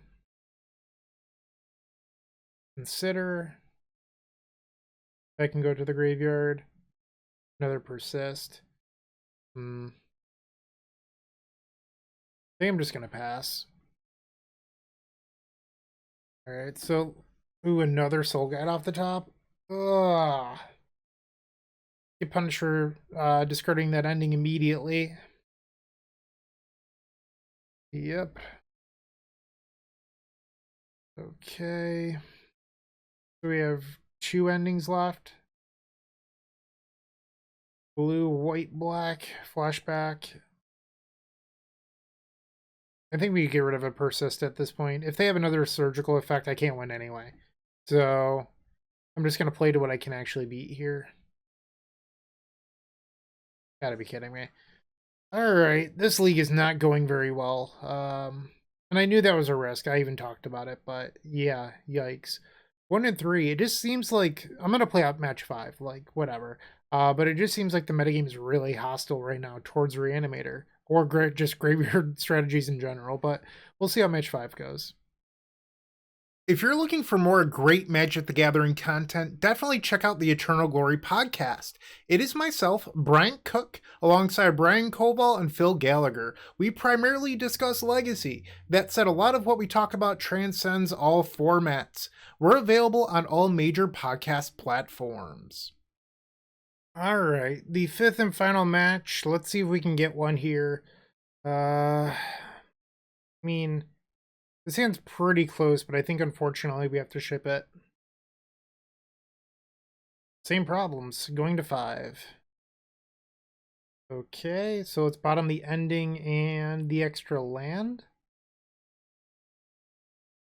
Consider. I can go to the graveyard. Another Persist. I think I'm just going to pass. Alright, so... Ooh, another Soul Guide off the top. Ugh. Get punished for discarding that ending immediately. Yep. Okay. So we have 2 endings left. Blue, white, black, flashback. I think we could get rid of a Persist at this point. If they have another Surgical effect, I can't win anyway. So I'm just going to play to what I can actually beat here. Gotta be kidding me. Alright, this league is not going very well. And I knew that was a risk. I even talked about it, but yeah, yikes. 1-3, it just seems like I'm gonna play out match 5, like whatever. But it just seems like the metagame is really hostile right now towards Reanimator, or just graveyard strategies in general, but we'll see how match 5 goes. If you're looking for more great Magic the Gathering content, definitely check out the Eternal Glory podcast. It is myself, Bryant Cook, alongside Brian Koval and Phil Gallagher. We primarily discuss Legacy. That said, a lot of what we talk about transcends all formats. We're available on all major podcast platforms. All right, the fifth and final match. Let's see if we can get one here. I mean, this hand's pretty close, but I think unfortunately we have to ship it. Same problems, going to 5. Okay, so let's bottom the ending and the extra land.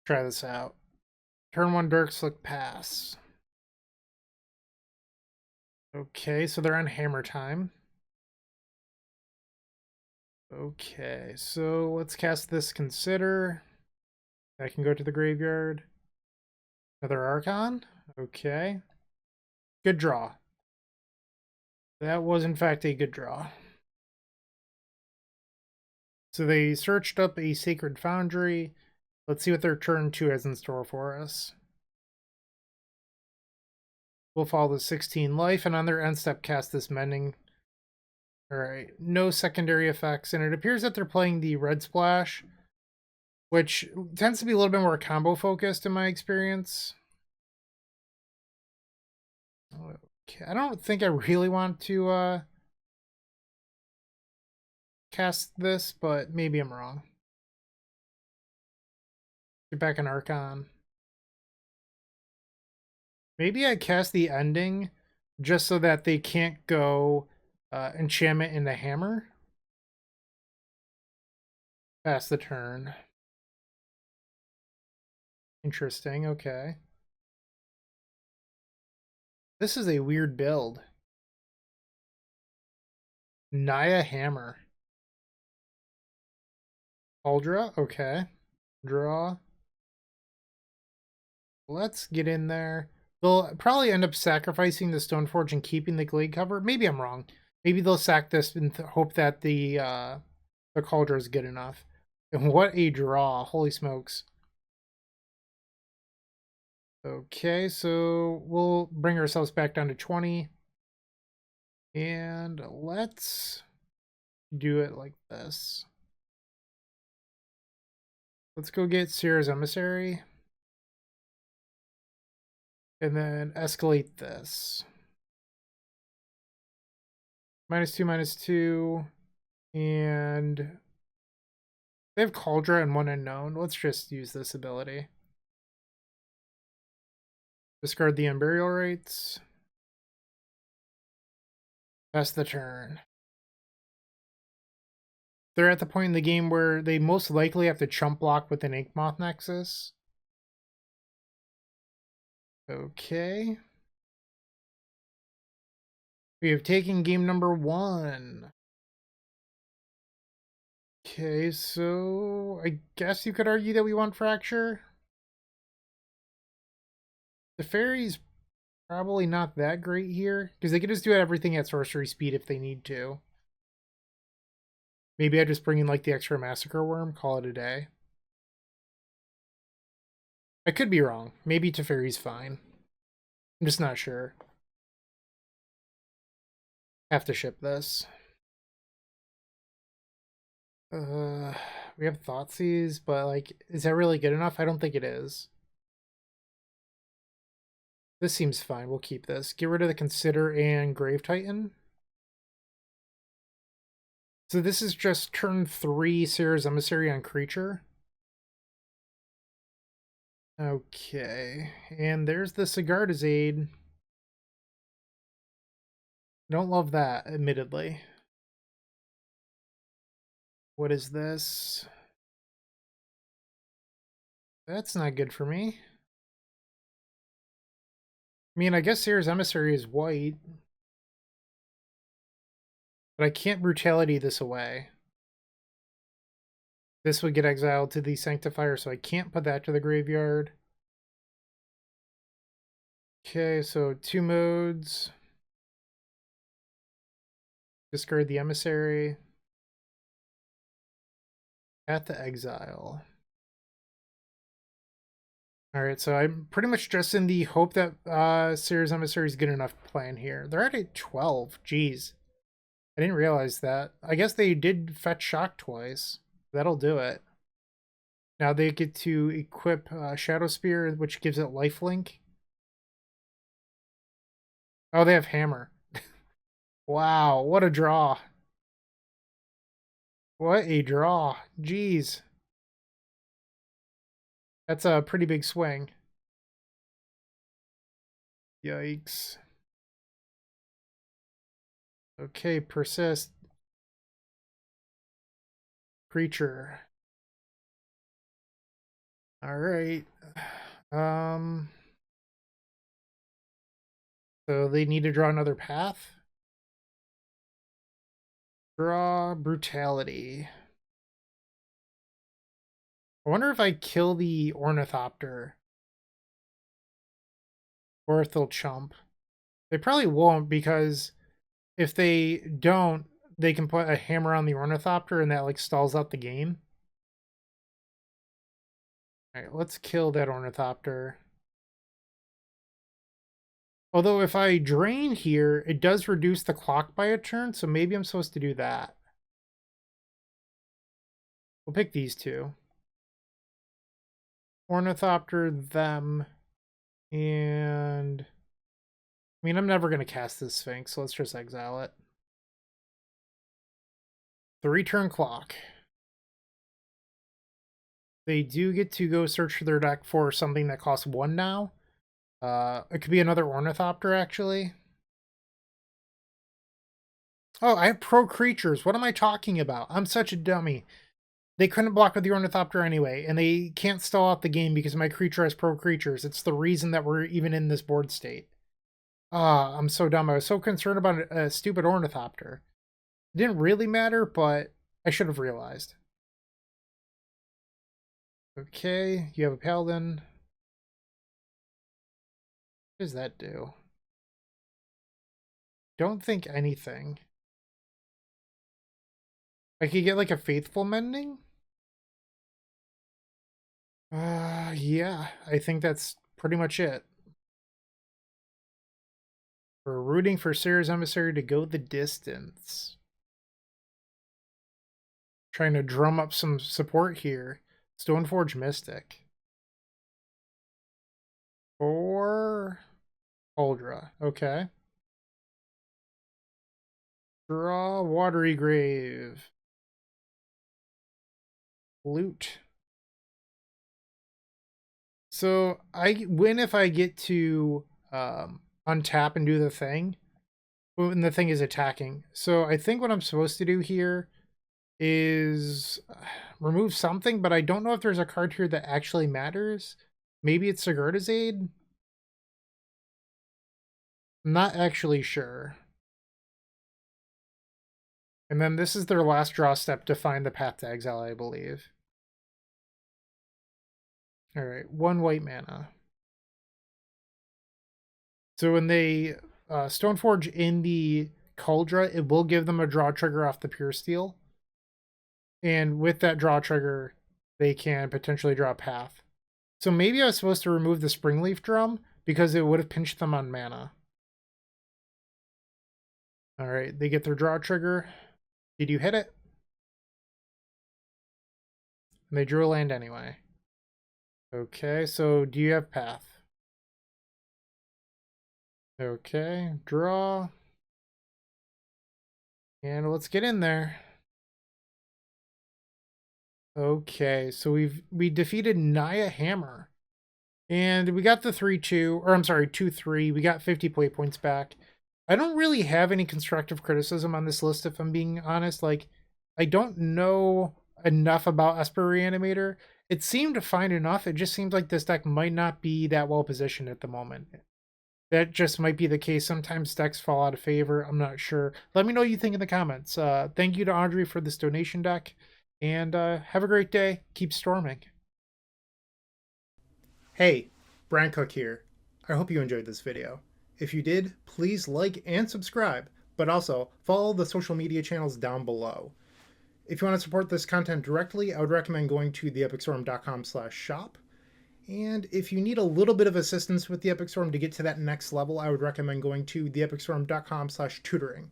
Try this out. Turn 1 Dirkslick pass. Okay, so they're on hammer time. Okay, so let's cast this Consider. That can go to the graveyard. Another Archon. Okay. Good draw. That was, in fact, a good draw. So they searched up a Sacred Foundry. Let's see what their turn 2 has in store for us. We'll follow the 16 life, and on their end step, cast this Mending. Alright, no secondary effects, and it appears that they're playing the Red Splash, which tends to be a little bit more combo focused in my experience. Okay, I don't think I really want to cast this, but maybe I'm wrong. Get back an Archon. Maybe I cast the ending just so that they can't go enchantment into hammer. Pass the turn. Interesting, okay. This is a weird build. Naya hammer. Uldra, okay. Draw. Let's get in there. They'll probably end up sacrificing the Stoneforge and keeping the Glade cover. Maybe I'm wrong. Maybe they'll sack this and hope that the Cauldron is good enough. And what a draw. Holy smokes. Okay, so we'll bring ourselves back down to 20. And let's do it like this. Let's go get Seer's Emissary. And then escalate this. -2, -2. And they have Cauldron and 1 unknown. Let's just use this ability. Discard the Unburial Rites. Pass the turn. They're at the point in the game where they most likely have to chump block with an Inkmoth Nexus. Okay. We have taken game number 1. Okay, so I guess you could argue that we want Fracture. The Fairy's probably not that great here, because they can just do everything at sorcery speed if they need to. Maybe I just bring in like the extra Massacre Worm, call it a day. I could be wrong. Maybe Teferi's fine. I'm just not sure. Have to ship this. We have Thoughtseize, but like, is that really good enough? I don't think it is. This seems fine. We'll keep this. Get rid of the Consider and Grave Titan. So this is just turn 3 Seer's Emissary on creature. Okay, and there's the Sigarda's Aid. Don't love that, admittedly. What is this? That's not good for me. I mean, I guess Seer's Emissary is white. But I can't Brutality this away. This would get exiled to the Sanctifier, so I can't put that to the graveyard. Okay, so 2 modes. Discard the Emissary. At the exile. Alright, so I'm pretty much just in the hope that Seer's Emissary is good enough plan here. They're at 12. Jeez. I didn't realize that. I guess they did fetch Shock twice. That'll do it. Now they get to equip Shadow Spear, which gives it lifelink. Oh, they have Hammer. Wow, what a draw. What a draw. Jeez. That's a pretty big swing. Yikes. Okay, Persist. Creature. Alright. So they need to draw another path. Draw Brutality. I wonder if I kill the Ornithopter. Or if they'll chump. They probably won't, because if they don't, they can put a hammer on the Ornithopter and that like stalls out the game. Alright, let's kill that Ornithopter. Although if I drain here, it does reduce the clock by a turn, so maybe I'm supposed to do that. We'll pick these two. Ornithopter, them, and... I mean, I'm never going to cast this Sphinx, so let's just exile it. 3-turn clock. They do get to go search for their deck for something that costs 1 now. It could be another Ornithopter, actually. Oh, I have pro creatures. What am I talking about? I'm such a dummy. They couldn't block with the Ornithopter anyway, and they can't stall out the game because my creature has pro creatures. It's the reason that we're even in this board state. Ah, I'm so dumb. I was so concerned about a stupid Ornithopter. It didn't really matter, but I should have realized. Okay, you have a Paladin. What does that do? Don't think anything. I could get like a Faithful Mending? Yeah, I think that's pretty much it. We're rooting for Seer's Emissary to go the distance. Trying to drum up some support here. Stoneforge Mystic. Or Uldra. Okay. Draw Watery Grave. Loot. So I win if I get to untap and do the thing. When the thing is attacking. So I think what I'm supposed to do here is remove something, but I don't know if there's a card here that actually matters. Maybe it's Sigarda's Aid? I'm not actually sure. And then this is their last draw step to find the path to exile, I believe. Alright, 1 white mana. So when they Stoneforge in the Cauldra, it will give them a draw trigger off the Pure Steel. And with that draw trigger, they can potentially draw a path. So maybe I was supposed to remove the Springleaf Drum because it would have pinched them on mana. Alright, they get their draw trigger. Did you hit it? And they drew a land anyway. Okay, so do you have path? Okay, draw. And let's get in there. Okay, so we defeated Naya Hammer. And we got the 3-2, or I'm sorry, 2-3. We got 50 play points back. I don't really have any constructive criticism on this list, if I'm being honest. Like, I don't know enough about Esper Reanimator. It seemed fine enough. It just seems like this deck might not be that well positioned at the moment. That just might be the case. Sometimes decks fall out of favor. I'm not sure. Let me know what you think in the comments. Thank you to Audrey for this donation deck, and have a great day. Keep storming. Hey, Bryant Cook here. I hope you enjoyed this video. If you did, please like and subscribe, but also follow the social media channels down below. If you want to support this content directly, I would recommend going to theepicstorm.com/shop. And if you need a little bit of assistance with the Epic Storm to get to that next level, I would recommend going to theepicstorm.com/tutoring.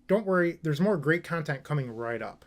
Don't worry, there's more great content coming right up.